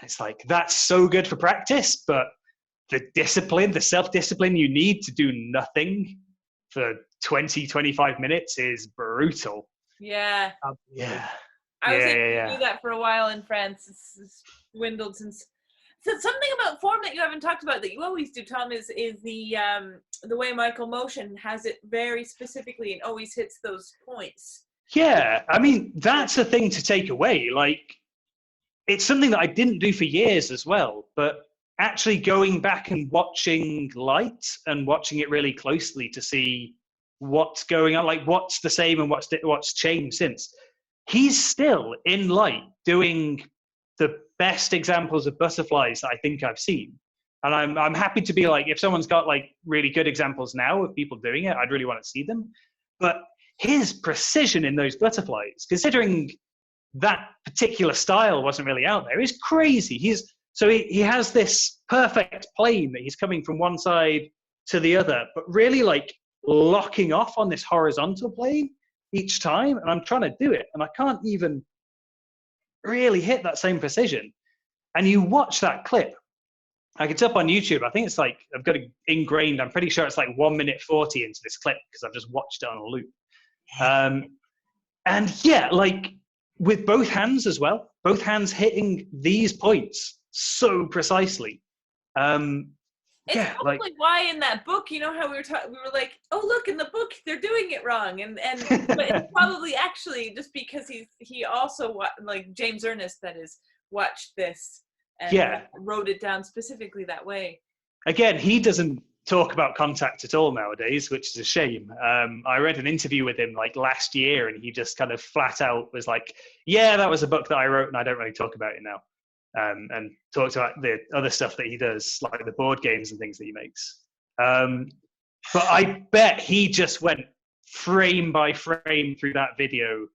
It's like, that's so good for practice, but the discipline, the self-discipline you need to do nothing for 20, 25 minutes is brutal. Yeah. Yeah. I was able to do that for a while in France. It's dwindled since. So something about form that you haven't talked about that you always do, Thom, is the way Michael Motion has it very specifically and always hits those points. Yeah, I mean, that's a thing to take away. Like, it's something that I didn't do for years as well, but actually going back and watching Light and watching it really closely to see what's going on, like what's the same and what's changed since. He's still in Light doing the best examples of butterflies that I think I've seen. And I'm happy to be like, if someone's got like really good examples now of people doing it, I'd really want to see them. But his precision in those butterflies, considering that particular style wasn't really out there, is crazy. He has this perfect plane that he's coming from one side to the other, but really like locking off on this horizontal plane each time. And I'm trying to do it, and I can't even really hit that same precision. And you watch that clip, like it's up on YouTube. I think it's like, I've got it ingrained. I'm pretty sure it's like 1 minute 40 into this clip because I've just watched it on a loop. And yeah, like with both hands as well, both hands hitting these points so precisely. It's probably why in that book, you know how we were like, oh look, in the book they're doing it wrong, but it's probably actually just because he also like James Ernest, that is, watched this and wrote it down specifically that way. Again, he doesn't talk about contact at all nowadays, which is a shame. I read an interview with him like last year, and he just kind of flat out was like, yeah, that was a book that I wrote and I don't really talk about it now. And talks about the other stuff that he does, like the board games and things that he makes. But I bet he just went frame by frame through that video,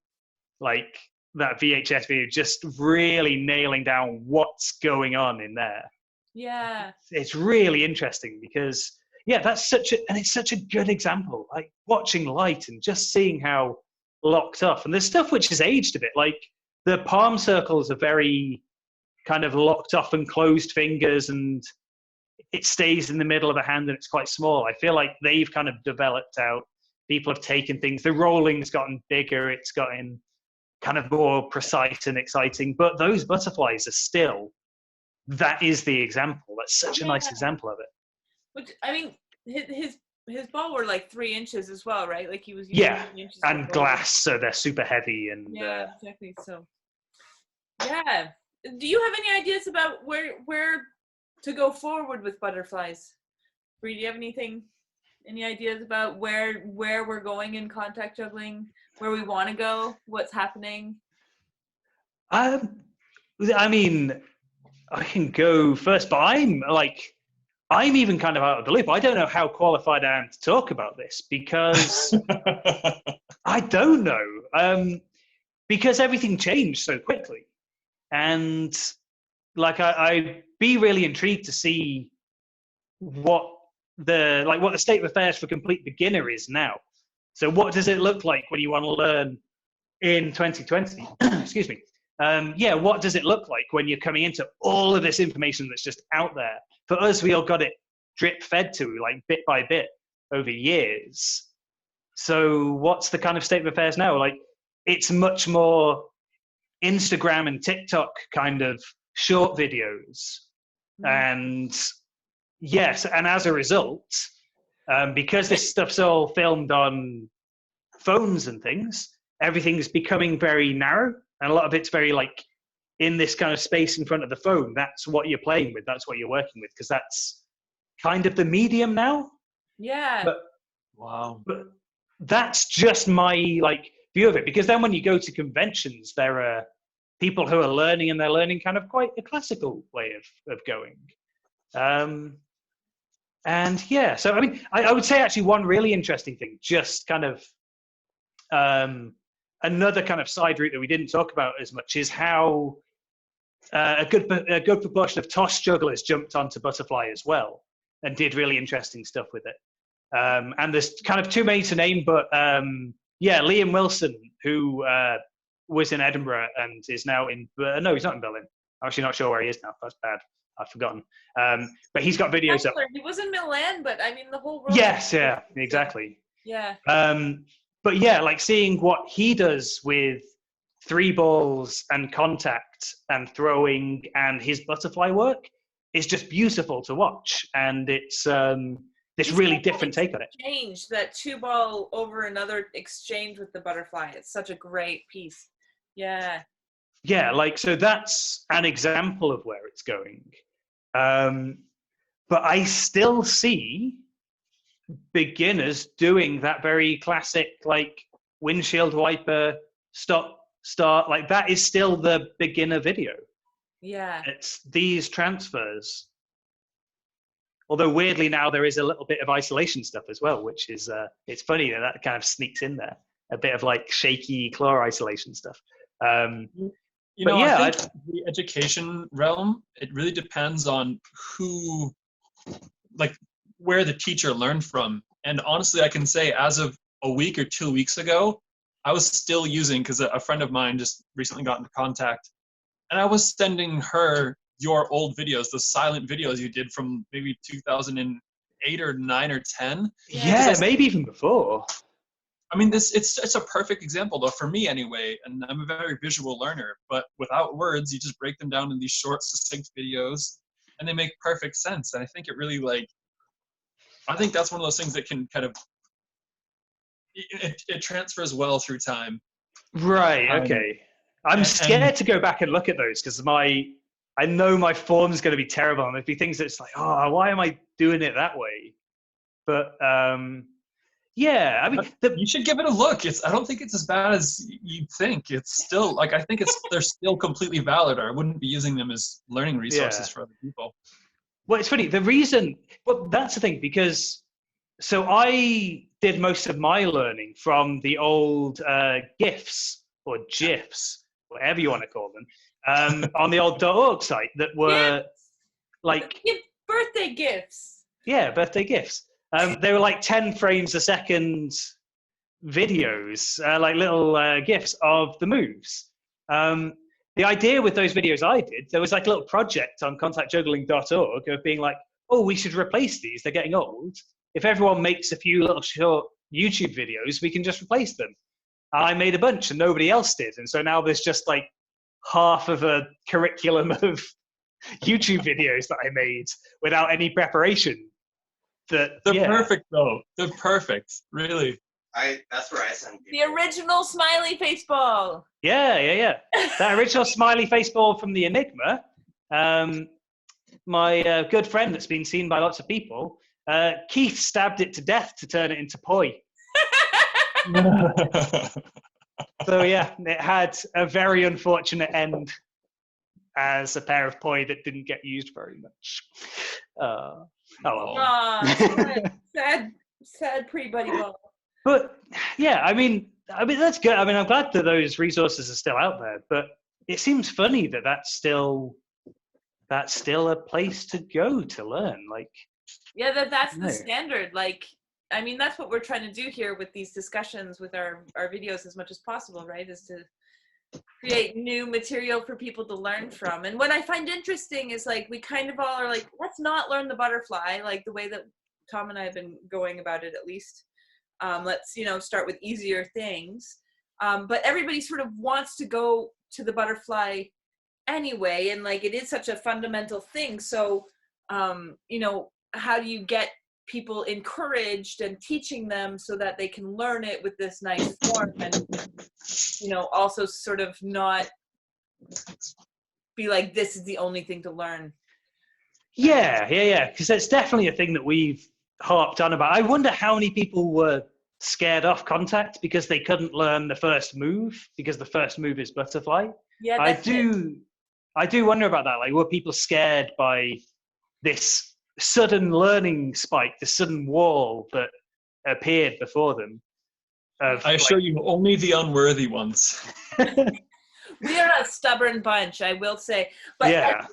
like that VHS video, just really nailing down what's going on in there. Yeah. It's really interesting because, yeah, it's such a good example. Like watching Light and just seeing how locked off. And there's stuff which has aged a bit, like the palm circles are very kind of locked off and closed fingers, and it stays in the middle of a hand and it's quite small. I feel like they've kind of developed out. People have taken things. The rolling's gotten bigger. It's gotten kind of more precise and exciting. But those butterflies are still, that is the example. That's such a nice example of it. Which, I mean, his ball were like 3 inches as well, right? Like he was using 3 inches and glass, so they're super heavy. And yeah, exactly. So yeah, do you have any ideas about where to go forward with butterflies? Bree, do you have any ideas about where we're going in contact juggling, where we want to go, what's happening? I mean, I can go first, but I'm even kind of out of the loop. I don't know how qualified I am to talk about this because I don't know. Because everything changed so quickly. And like I'd be really intrigued to see what the state of affairs for complete beginner is now. So what does it look like when you want to learn in 2020? Excuse me. What does it look like when you're coming into all of this information that's just out there? For us, we all got it drip fed to, like bit by bit over years. So what's the kind of state of affairs now? Like, it's much more Instagram and TikTok kind of short videos. And yes, and as a result, because this stuff's all filmed on phones and things, everything's becoming very narrow. And a lot of it's very like in this kind of space in front of the phone. That's what you're playing with. That's what you're working with, because that's kind of the medium now. Yeah. But that's just my view of it, because then when you go to conventions, there are people who are learning, and they're learning kind of quite a classical way of going. And yeah, so I mean, I would say actually one really interesting thing, just kind of another kind of side route that we didn't talk about as much, is how a good proportion of toss jugglers jumped onto butterfly as well and did really interesting stuff with it. And there's kind of too many to name, but Liam Wilson, who was in Edinburgh and is now no, he's not in Berlin. I'm actually not sure where he is now. That's bad. I've forgotten. But he's got videos up. He was in Milan, but I mean the whole world. Yes, yeah, exactly. Yeah. But yeah, like seeing what he does with 3 balls and contact and throwing and his butterfly work is just beautiful to watch. And it's this really different take on it. Exchange, that 2 ball over another exchange with the butterfly. It's such a great piece. Yeah. Yeah, so that's an example of where it's going. But I still see beginners doing that very classic, windshield wiper, stop, start. That is still the beginner video. Yeah. It's these transfers. Although weirdly now there is a little bit of isolation stuff as well, which is, it's funny that kind of sneaks in there. A bit of shaky claw isolation stuff. I think the education realm, it really depends on where the teacher learned from. And honestly, I can say as of a week or 2 weeks ago, I was still using, because a friend of mine just recently got into contact, and I was sending her your old videos, the silent videos you did from maybe 2008 or 9 or 10. Yeah, maybe even before. I mean, it's a perfect example, though, for me anyway, and I'm a very visual learner, but without words, you just break them down in these short, succinct videos, and they make perfect sense. And I think it really, I think that's one of those things that can kind of, it transfers well through time. Right, okay. I'm scared to go back and look at those, because I know my form's going to be terrible, and there'd be things that's why am I doing it that way? But, yeah, I mean, you should give it a look. I don't think it's as bad as you think. It's still I think they're still completely valid, or I wouldn't be using them as learning resources for other people. Well, it's funny. That's the thing, because so I did most of my learning from the old GIFs or GIFs, whatever you want to call them, on the old .org site that were birthday gifts. Yeah, birthday gifts. They were 10 frames a second videos, little GIFs of the moves. The idea with those videos I did, there was a little project on contactjuggling.org of being we should replace these. They're getting old. If everyone makes a few little short YouTube videos, we can just replace them. I made a bunch and nobody else did. And so now there's just like half of a curriculum of YouTube videos that I made without any preparation. They're Yeah. perfect though. They're perfect, really. That's where I send The people. original smiley face ball. Yeah. That original smiley face ball from the Enigma, my good friend that's been seen by lots of people, Keith stabbed it to death to turn it into poi. So yeah, it had a very unfortunate end as a pair of poi that didn't get used very much. Oh well. Aw, sad pre-buddy ball. But yeah, I mean that's good. I mean, I'm glad that those resources are still out there. But it seems funny that that's still a place to go to learn. Like, Yeah, that's no. the standard. Like, I mean, that's what we're trying to do here with these discussions with our videos as much as possible, right? Is to create new material for people to learn from. And what I find interesting is like we kind of all are like, let's not learn the butterfly, like the way that Thom and I have been going about it, at least. Let's, start with easier things. But everybody sort of wants to go to the butterfly anyway, and like it is such a fundamental thing. So, how do you get people encouraged and teaching them so that they can learn it with this nice form and, also sort of not be like, this is the only thing to learn. Yeah. Because it's definitely a thing that we've harped on about. I wonder how many people were scared off contact because they couldn't learn the first move, because the first move is butterfly. Yeah, I do wonder about that. Like, were people scared by this sudden learning spike, the sudden wall that appeared before them? I assure you, only the unworthy ones. We are a stubborn bunch, I will say. But yeah.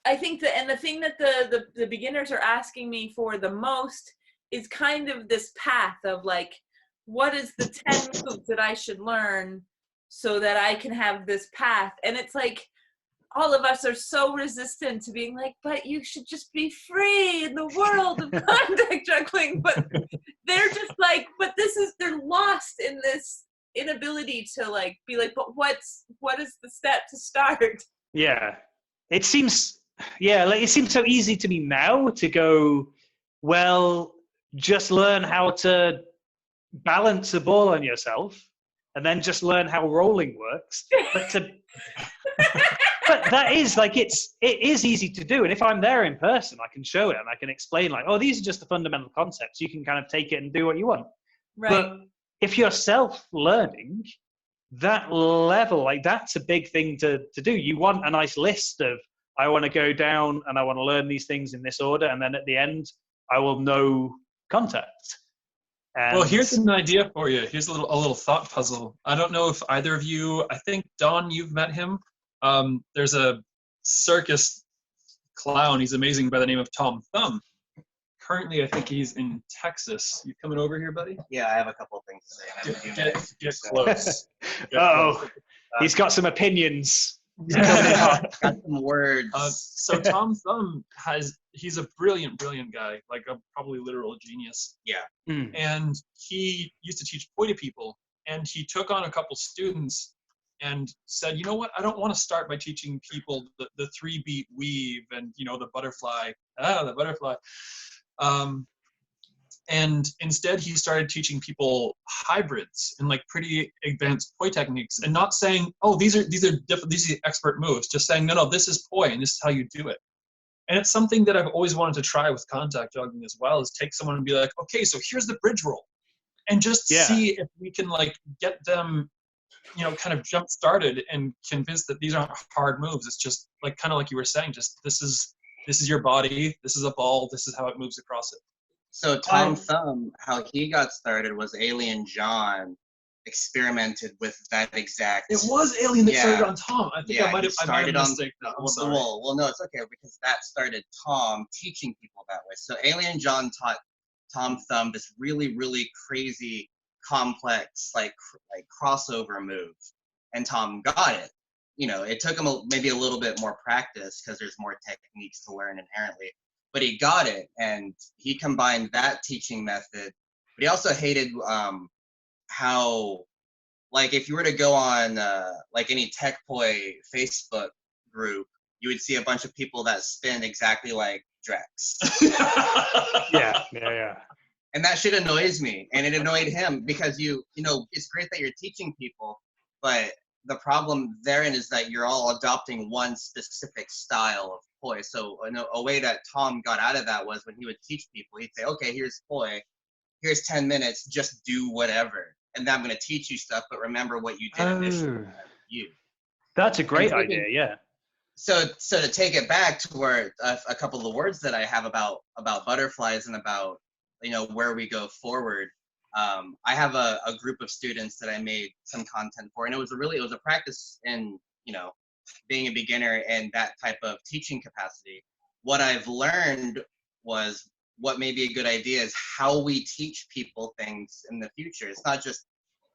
I think that, and the thing that the beginners are asking me for the most is kind of this path of like, what is the 10 moves that I should learn so that I can have this path? And it's like, all of us are so resistant to being like, but you should just be free in the world of contact juggling. But they're just like, they're lost in this inability to like be like, but what is the step to start? Yeah. It seems so easy to me now to go, well, just learn how to balance a ball on yourself and then just learn how rolling works. But that is like, it is easy to do. And if I'm there in person, I can show it and I can explain like, oh, these are just the fundamental concepts. You can kind of take it and do what you want. Right. But if you're self-learning, that level, like that's a big thing to do. You want a nice list of, I want to go down and I want to learn these things in this order. And then at the end, I will know contact. And well, here's an idea for you. Here's a little thought puzzle. I don't know if either of you, I think Don, you've met him. There's a circus clown. He's amazing by the name of Thom. Currently, I think he's in Texas. You coming over here, buddy? Yeah, I have a couple of things to say. And I have a few minutes, Get so- close. Uh-oh. He's got some opinions. Got some words. So Thom, he's a brilliant guy, like a probably literal genius. Yeah. And he used to teach poi to people, and he took on a couple students and said, you know what, I don't want to start by teaching people the 3-beat weave and, the butterfly. And instead he started teaching people hybrids and like pretty advanced poi techniques, and not saying, oh, these are different, these are expert moves, just saying, no, this is poi and this is how you do it. And it's something that I've always wanted to try with contact juggling as well, is take someone and be like, okay, so here's the bridge roll, and just see if we can like get them, kind of jump started and convinced that these aren't hard moves. It's just like, kind of like you were saying, just this is your body, this is a ball, this is how it moves across it. So Thom, how he got started was Alien John experimented with that exact. It was Alien that started on Thom. I think I might have mistaken that. Well, no, it's okay, because that started Thom teaching people that way. So Alien John taught Thom this really, really crazy, complex, like crossover move, and Thom got it. It took him maybe a little bit more practice because there's more techniques to learn inherently. But he got it, and he combined that teaching method. But he also hated how like if you were to go on like any tech poi Facebook group, you would see a bunch of people that spin exactly like Drex. Yeah. And that shit annoys me, and it annoyed him because you know, it's great that you're teaching people, but the problem therein is that you're all adopting one specific style of poi. So a way that Thom got out of that was when he would teach people, he'd say, okay, here's poi, here's 10 minutes, just do whatever. And then I'm going to teach you stuff, but remember what you did initially. You. That's a great idea, yeah. So to take it back to where a couple of the words that I have about butterflies and about, you know, where we go forward, I have a group of students that I made some content for, and it was a practice in, you know, being a beginner and that type of teaching capacity. What I've learned was what may be a good idea is how we teach people things in the future. It's not just,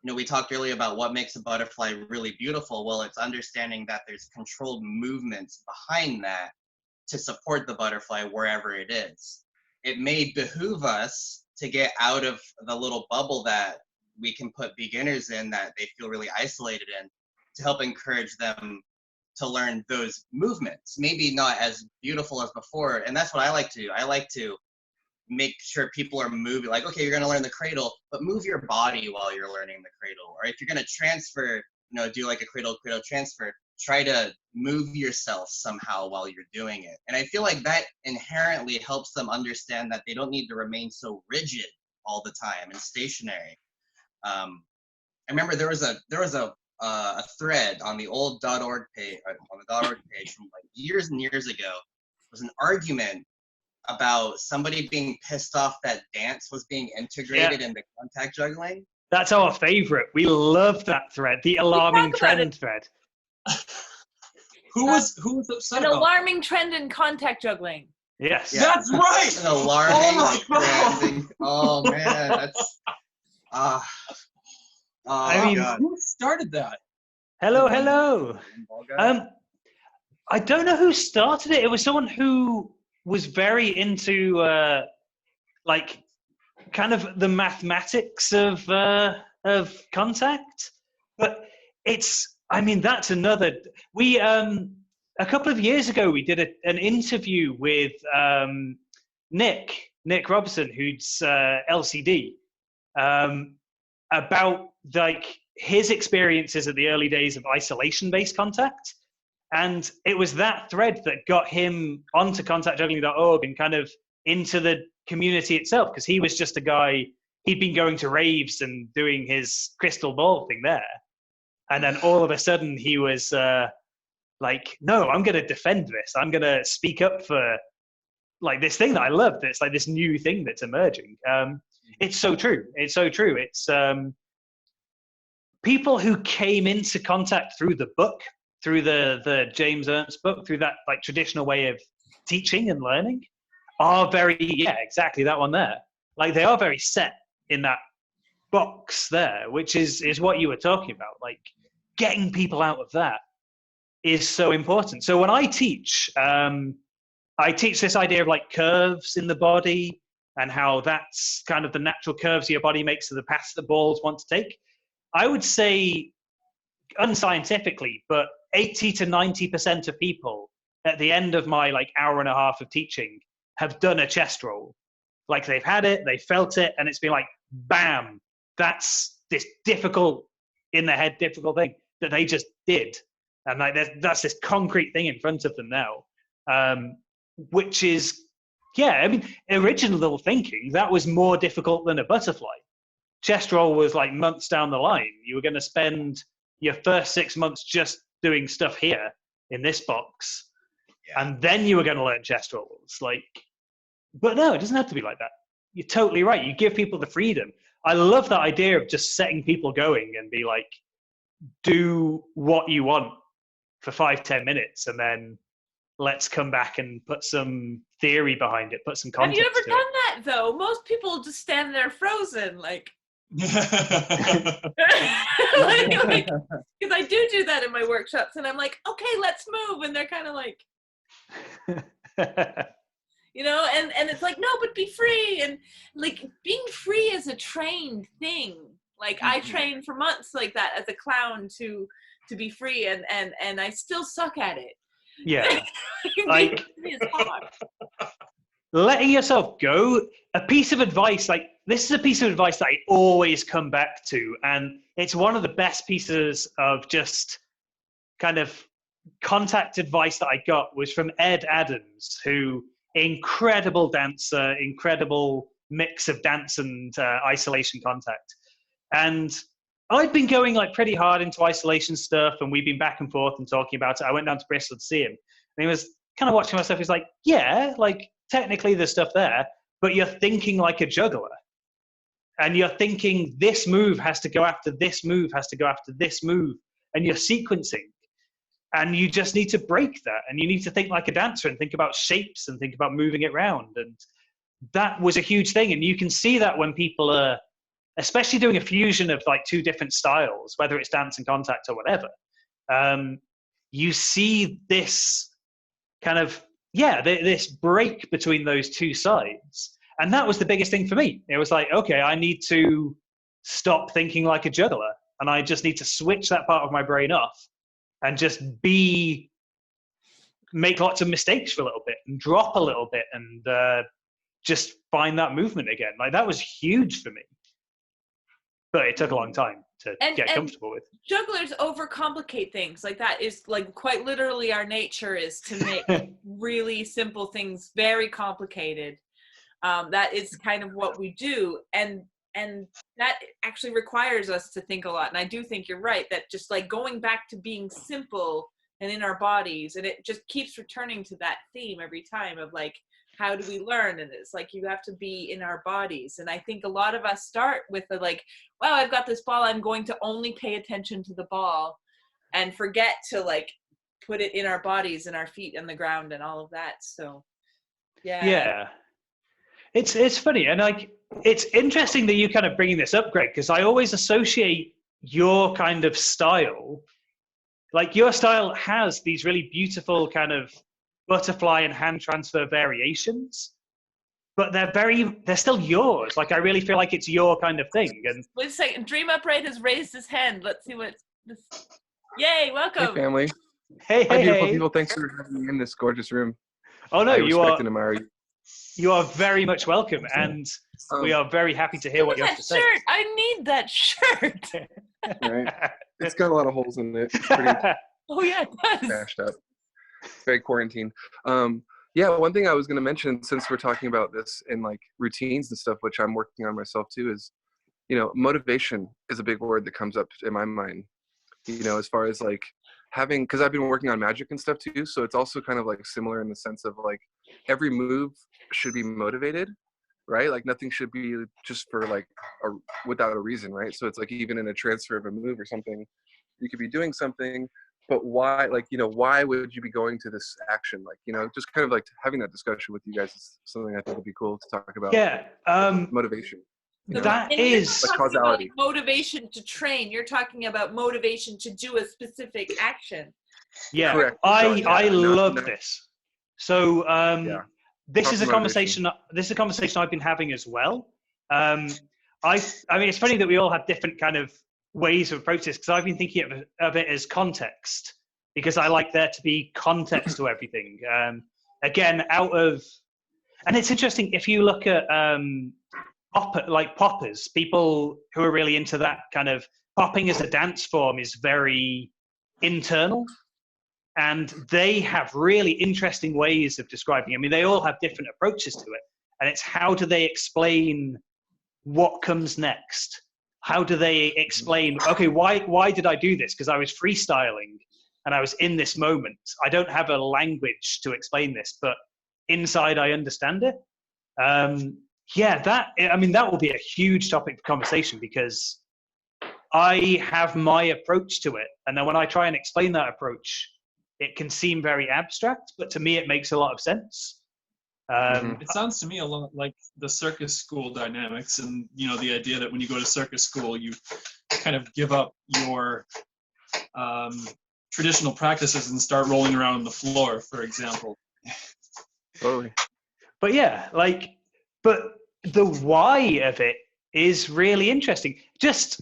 you know, we talked earlier about what makes a butterfly really beautiful. Well, it's understanding that there's controlled movements behind that to support the butterfly wherever it is. It may behoove us to get out of the little bubble that we can put beginners in that they feel really isolated in, to help encourage them to learn those movements. Maybe not as beautiful as before. And that's what I like to do. I like to make sure people are moving. Like, okay, you're going to learn the cradle, but move your body while you're learning the cradle. Or if you're going to transfer, you know, do like a cradle transfer, try to move yourself somehow while you're doing it. And I feel like that inherently helps them understand that they don't need to remain so rigid all the time and stationary. I remember there was a thread on the old .org page, on the .org page from like years and years ago. It was an argument about somebody being pissed off that dance was being integrated into contact juggling. That's our favorite. We love that thread, the alarming trend thread. Who was upset An about alarming trend in contact juggling. Yes. Yeah. That's right. An alarming Oh, oh man, that's I mean, God. Who started that? Hello. I don't know who started it. It was someone who was very into like kind of the mathematics of contact. But that's another. We a couple of years ago we did an interview with Nick Robson, who's LCD, about like his experiences at the early days of isolation-based contact. And it was that thread that got him onto contactjuggling.org and kind of into the community itself, because he was just a guy, he'd been going to raves and doing his crystal ball thing there. And then all of a sudden he was like, no, I'm going to defend this. I'm going to speak up for like this thing that I love. That's like this new thing that's emerging. It's so true. It's so true. It's people who came into contact through the book, through the James Ernst book, through that like traditional way of teaching and learning, are very, exactly that one there. Like they are very set in that box there, which is what you were talking about. Like getting people out of that is so important. So when I teach this idea of like curves in the body and how that's kind of the natural curves your body makes to the paths that balls want to take. I would say, unscientifically, but 80 to 90% of people at the end of my like hour and a half of teaching have done a chest roll. Like they've had it, they felt it, and it's been like, bam, that's this difficult in the head, difficult thing that they just did. And like that's this concrete thing in front of them now, which is, I mean, original thinking, that was more difficult than a butterfly. Chest roll was like months down the line. You were going to spend your first 6 months just doing stuff here in this box, and then you were going to learn chest rolls. Like, but no, it doesn't have to be like that. You're totally right. You give people the freedom. I love that idea of just setting people going and be like, do what you want for 5-10 minutes, and then let's come back and put some theory behind it, put some context. Have you ever to done it. that though? Most people just stand there frozen, like. Because I do that in my workshops, and I'm like, okay, let's move, and they're kind of like, you know, and it's like, no, but be free, and like being free is a trained thing. Like I trained for months like that as a clown to be free, and I still suck at it. Yeah. Like it's hard. Letting yourself go, a piece of advice, like this is a piece of advice that I always come back to, and it's one of the best pieces of just kind of contact advice that I got was from Ed Adams, who incredible dancer, incredible mix of dance and isolation contact. And I'd been going like pretty hard into isolation stuff, and we've been back and forth and talking about it. I went down to Bristol to see him, and he was kind of watching myself. He's like, yeah, like technically there's stuff there, but you're thinking like a juggler. And you're thinking this move has to go after this move, has to go after this move, and you're sequencing. And you just need to break that. And you need to think like a dancer and think about shapes and think about moving it around. And that was a huge thing. And you can see that when people are, especially doing a fusion of like two different styles, whether it's dance and contact or whatever, you see this kind of, this break between those two sides. And that was the biggest thing for me. It was like, okay, I need to stop thinking like a juggler, and I just need to switch that part of my brain off and just make lots of mistakes for a little bit and drop a little bit and just find that movement again. Like that was huge for me. But it took a long time to get comfortable with. Jugglers overcomplicate things. Like that is like quite literally our nature is to make really simple things very complicated. That is kind of what we do. And that actually requires us to think a lot. And I do think you're right that just like going back to being simple and in our bodies, and it just keeps returning to that theme every time of like, how do we learn? And it's like, you have to be in our bodies. And I think a lot of us start with the like, wow, I've got this ball. I'm going to only pay attention to the ball and forget to like put it in our bodies and our feet on the ground and all of that. So, yeah. Yeah. It's funny. And like, it's interesting that you kind of bringing this up, Greg, because I always associate your kind of style, like your style has these really beautiful kind of butterfly and hand transfer variations, but they're still yours. Like I really feel like it's your kind of thing. And wait a second, Dream Upright has raised his hand. Let's see what this. Yay, welcome. Hey family. Hey, Hi beautiful people, thanks for having me in this gorgeous room. Oh no, I respect and admire you. You are very much welcome, and we are very happy to hear what you have to say. Shirt, I need that shirt. Right. It's got a lot of holes in it. It's pretty oh yeah, it does. smashed up. It's very quarantined. Yeah, one thing I was going to mention, since we're talking about this in like routines and stuff, which I'm working on myself too, is, motivation is a big word that comes up in my mind, as far as like having, because I've been working on magic and stuff too, so it's also kind of like similar in the sense of like every move should be motivated, right? Like nothing should be just for like without a reason, right? So it's like even in a transfer of a move or something, you could be doing something, but why, like, why would you be going to this action? Like, just kind of like having that discussion with you guys is something I think would be cool to talk about. Yeah. Motivation. That is like causality. Motivation to train. You're talking about motivation to do a specific action. Yeah. Correct. I love no. this. So this is a motivation. conversation. This is a conversation I've been having as well. I mean, it's funny that we all have different kind of ways of approach this, because I've been thinking of it as context, because I like there to be context to everything. Again, and it's interesting if you look at poppers, people who are really into that kind of popping as a dance form is very internal, and they have really interesting ways of describing. I mean, they all have different approaches to it, and it's how do they explain what comes next? How do they explain, okay, why did I do this? Because I was freestyling and I was in this moment. I don't have a language to explain this, but inside I understand it. That will be a huge topic for conversation, because I have my approach to it. And then when I try and explain that approach, it can seem very abstract, but to me, it makes a lot of sense. It sounds to me a lot like the circus school dynamics, and the idea that when you go to circus school, you kind of give up your traditional practices and start rolling around on the floor, for example. Totally. But but the why of it is really interesting. Just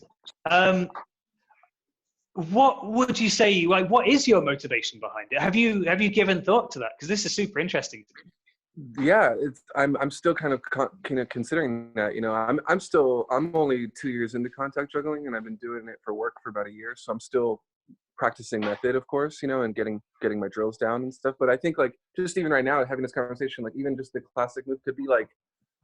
What would you say? Like, what is your motivation behind it? Have you given thought to that? Because this is super interesting to me. Yeah, I'm still kind of considering that. You know, I'm only 2 years into contact juggling, and I've been doing it for work for about a year. So I'm still practicing method, of course, you know, and getting my drills down and stuff. But I think like just even right now, having this conversation, like even just the classic move could be like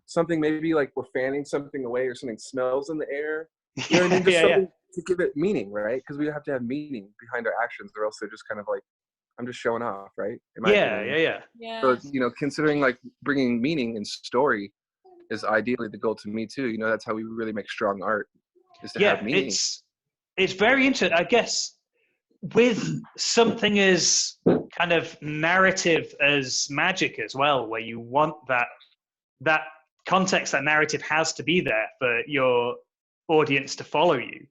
something maybe like we're fanning something away or something smells in the air. You know what I mean? Just something to give it meaning, right? Because we have to have meaning behind our actions, or else they're just kind of like, I'm just showing off, right? Yeah. So, you know, considering like bringing meaning and story is ideally the goal to me too. You know, that's how we really make strong art, is to have meaning. It's very interesting, I guess, with something as kind of narrative as magic as well, where you want that context, that narrative has to be there for your audience to follow you.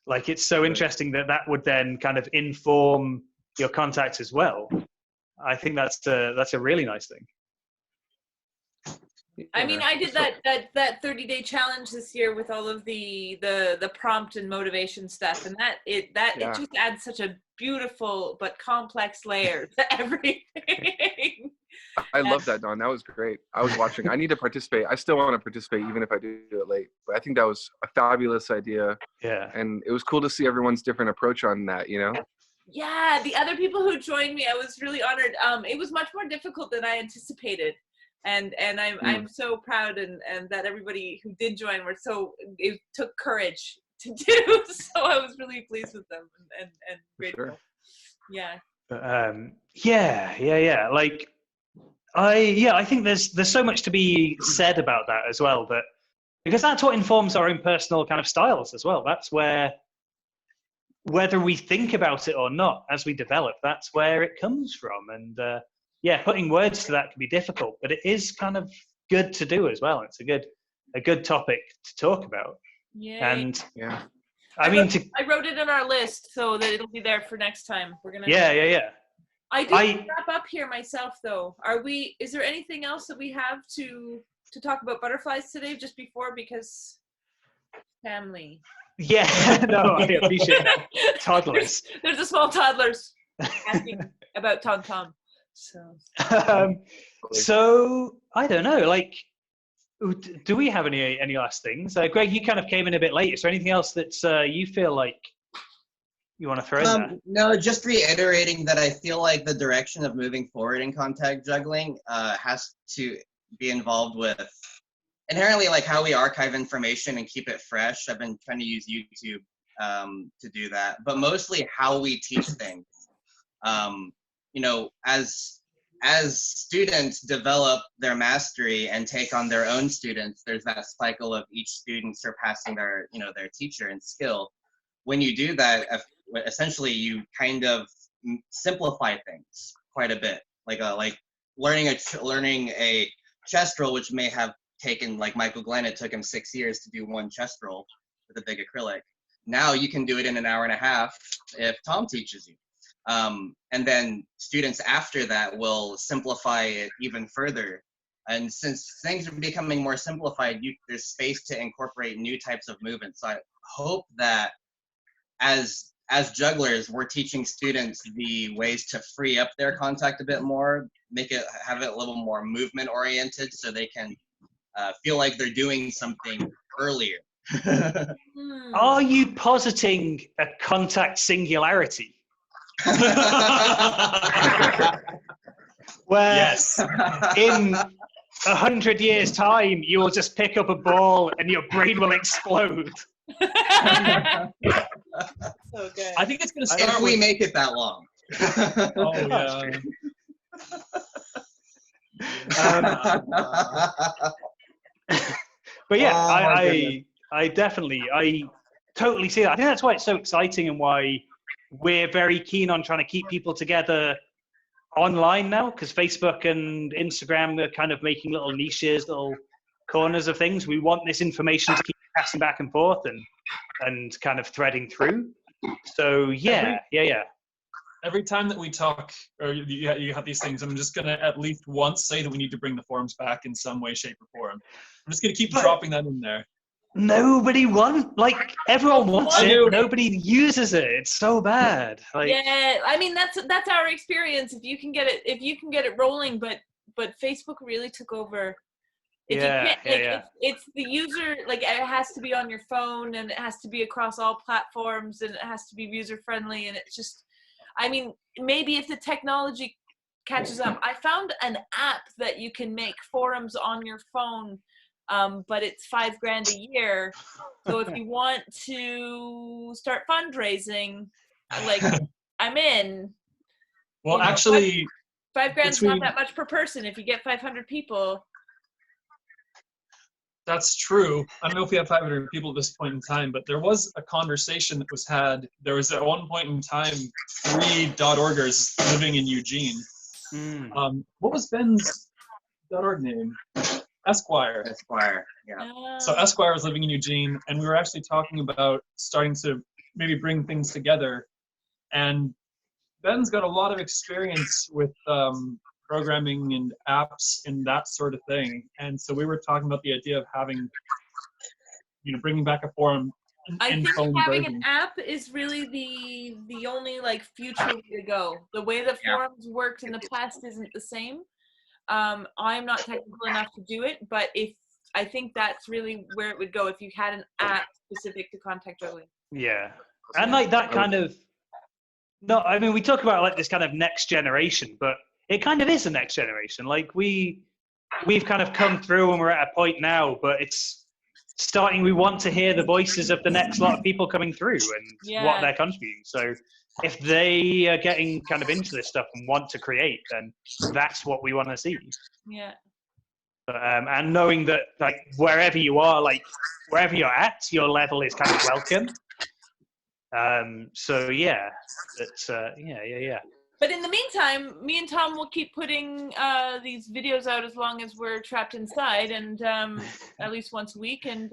Like, it's so interesting that would then kind of inform your contact as well. I think that's a really nice thing. I mean, I did that 30-day challenge this year with all of the prompt and motivation stuff, and it just adds such a beautiful but complex layer to everything. I love that, Dawn. That was great. I was watching. I need to participate. I still want to participate, even if I do it late. But I think that was a fabulous idea. Yeah. And it was cool to see everyone's different approach on that, you know? Yeah, the other people who joined me, I was really honored. It was much more difficult than I anticipated. And I'm so proud and that everybody who did join it took courage to do. So I was really pleased with them and grateful. Sure. Yeah. Yeah. Like, I think there's so much to be said about that as well, because that's what informs our own personal kind of styles as well. That's where, whether we think about it or not, as we develop, that's where it comes from. And putting words to that can be difficult, but it is kind of good to do as well. It's a good topic to talk about. Yeah. And I wrote it in our list so that it'll be there for next time. We're gonna. Yeah. I do wrap up here myself, though. Is there anything else that we have to talk about butterflies today, just before, because family? Yeah, no, I appreciate that. Toddlers. There's a small toddlers asking about Thom. So I don't know. Like, do we have any last things? Greg, you kind of came in a bit late. Is there anything else that you feel like you want to throw in there? No, just reiterating that I feel like the direction of moving forward in contact juggling has to be involved with inherently like how we archive information and keep it fresh. I've been trying to use YouTube to do that, but mostly how we teach things. You know, as students develop their mastery and take on their own students, there's that cycle of each student surpassing their teacher in skill. When you do that, essentially you kind of simplify things quite a bit. Like learning a chest roll, which may have taken, like Michael Glenn, it took him 6 years to do one chest roll with a big acrylic. Now you can do it in an hour and a half if Thom teaches you. And then students after that will simplify it even further. And since things are becoming more simplified, there's space to incorporate new types of movements. So I hope that as jugglers, we're teaching students the ways to free up their contact a bit more, have it a little more movement oriented, so they can feel like they're doing something earlier. Are you positing a contact singularity? Where Yes. in 100 years' time, you will just pick up a ball and your brain will explode. So good. I think it's going to start if we make it that long. Oh, yeah. But yeah, Oh, I totally see that. I think that's why it's so exciting and why we're very keen on trying to keep people together online now, because Facebook and Instagram are kind of making little niches, little corners of things. We want this information to keep passing back and forth and kind of threading through. So yeah. Every time that we talk, or you have these things, I'm just going to at least once say that we need to bring the forums back in some way, shape, or form. I'm just going to keep dropping that in there. nobody like everyone wants I it. do. Nobody uses it. It's so bad. Like, yeah, I mean that's our experience. If you can get it rolling, but Facebook really took over. If you yeah, can't, yeah. it's the user, like it has to be on your phone and it has to be across all platforms and it has to be user friendly, and it's just, I mean, maybe if the technology catches up. I found an app that you can make forums on your phone, but it's $5,000 a year. So if you want to start fundraising, like I'm in. Well, You know, actually, $5,000's not between- that much per person if you get 500 people. that's true. I don't know if we have 500 people at this point in time, but there was a conversation that was had. There was at one point in time 3 .orgers living in Eugene. What was Ben's .org name? Esquire. Esquire. Yeah. So Esquire was living in Eugene, and we were actually talking about starting to maybe bring things together. And Ben's got a lot of experience with programming and apps and that sort of thing. And so we were talking about the idea of having, bringing back a forum. I in think phone having version. an app is really the only like future way to go. The way that forums worked in the past isn't the same. I'm not technical enough to do it, but I think that's really where it would go if you had an app specific to contact juggling. Yeah, and like that kind of. No, I mean we talk about like this kind of next generation, but it kind of is the next generation. Like we've kind of come through and we're at a point now, but it's starting. We want to hear the voices of the next lot of people coming through and what they're contributing. So if they are getting kind of into this stuff and want to create, then that's what we want to see. Yeah. And knowing that like wherever you are, like wherever you're at, your level is kind of welcome. So yeah, it's yeah. But in the meantime, me and Thom will keep putting these videos out as long as we're trapped inside, and at least once a week, and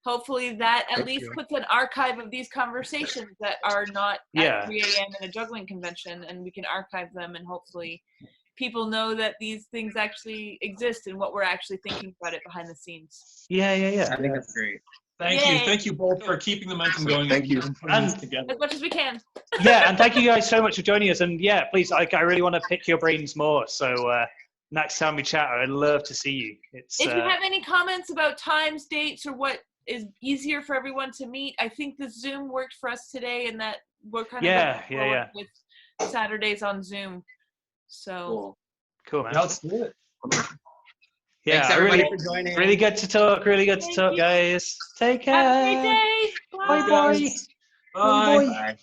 hopefully that at least puts an archive of these conversations that are not at 3 a.m. in a juggling convention, and we can archive them, and hopefully people know that these things actually exist and what we're actually thinking about it behind the scenes. Yeah. I think that's great. Thank you both for keeping the momentum going. Thank you. And putting this together. As much as we can. Yeah, and thank you guys so much for joining us. And yeah, please, I really want to pick your brains more. So next time we chat, I'd love to see you. If you have any comments about times, dates, or what is easier for everyone to meet, I think the Zoom worked for us today, and that we're kind of with Saturdays on Zoom. So cool, man. Let's do it. Yeah, thanks everybody for joining. Really good to talk. Really good to talk, guys. Take care. Have a great day. Bye. Bye. Bye. Bye.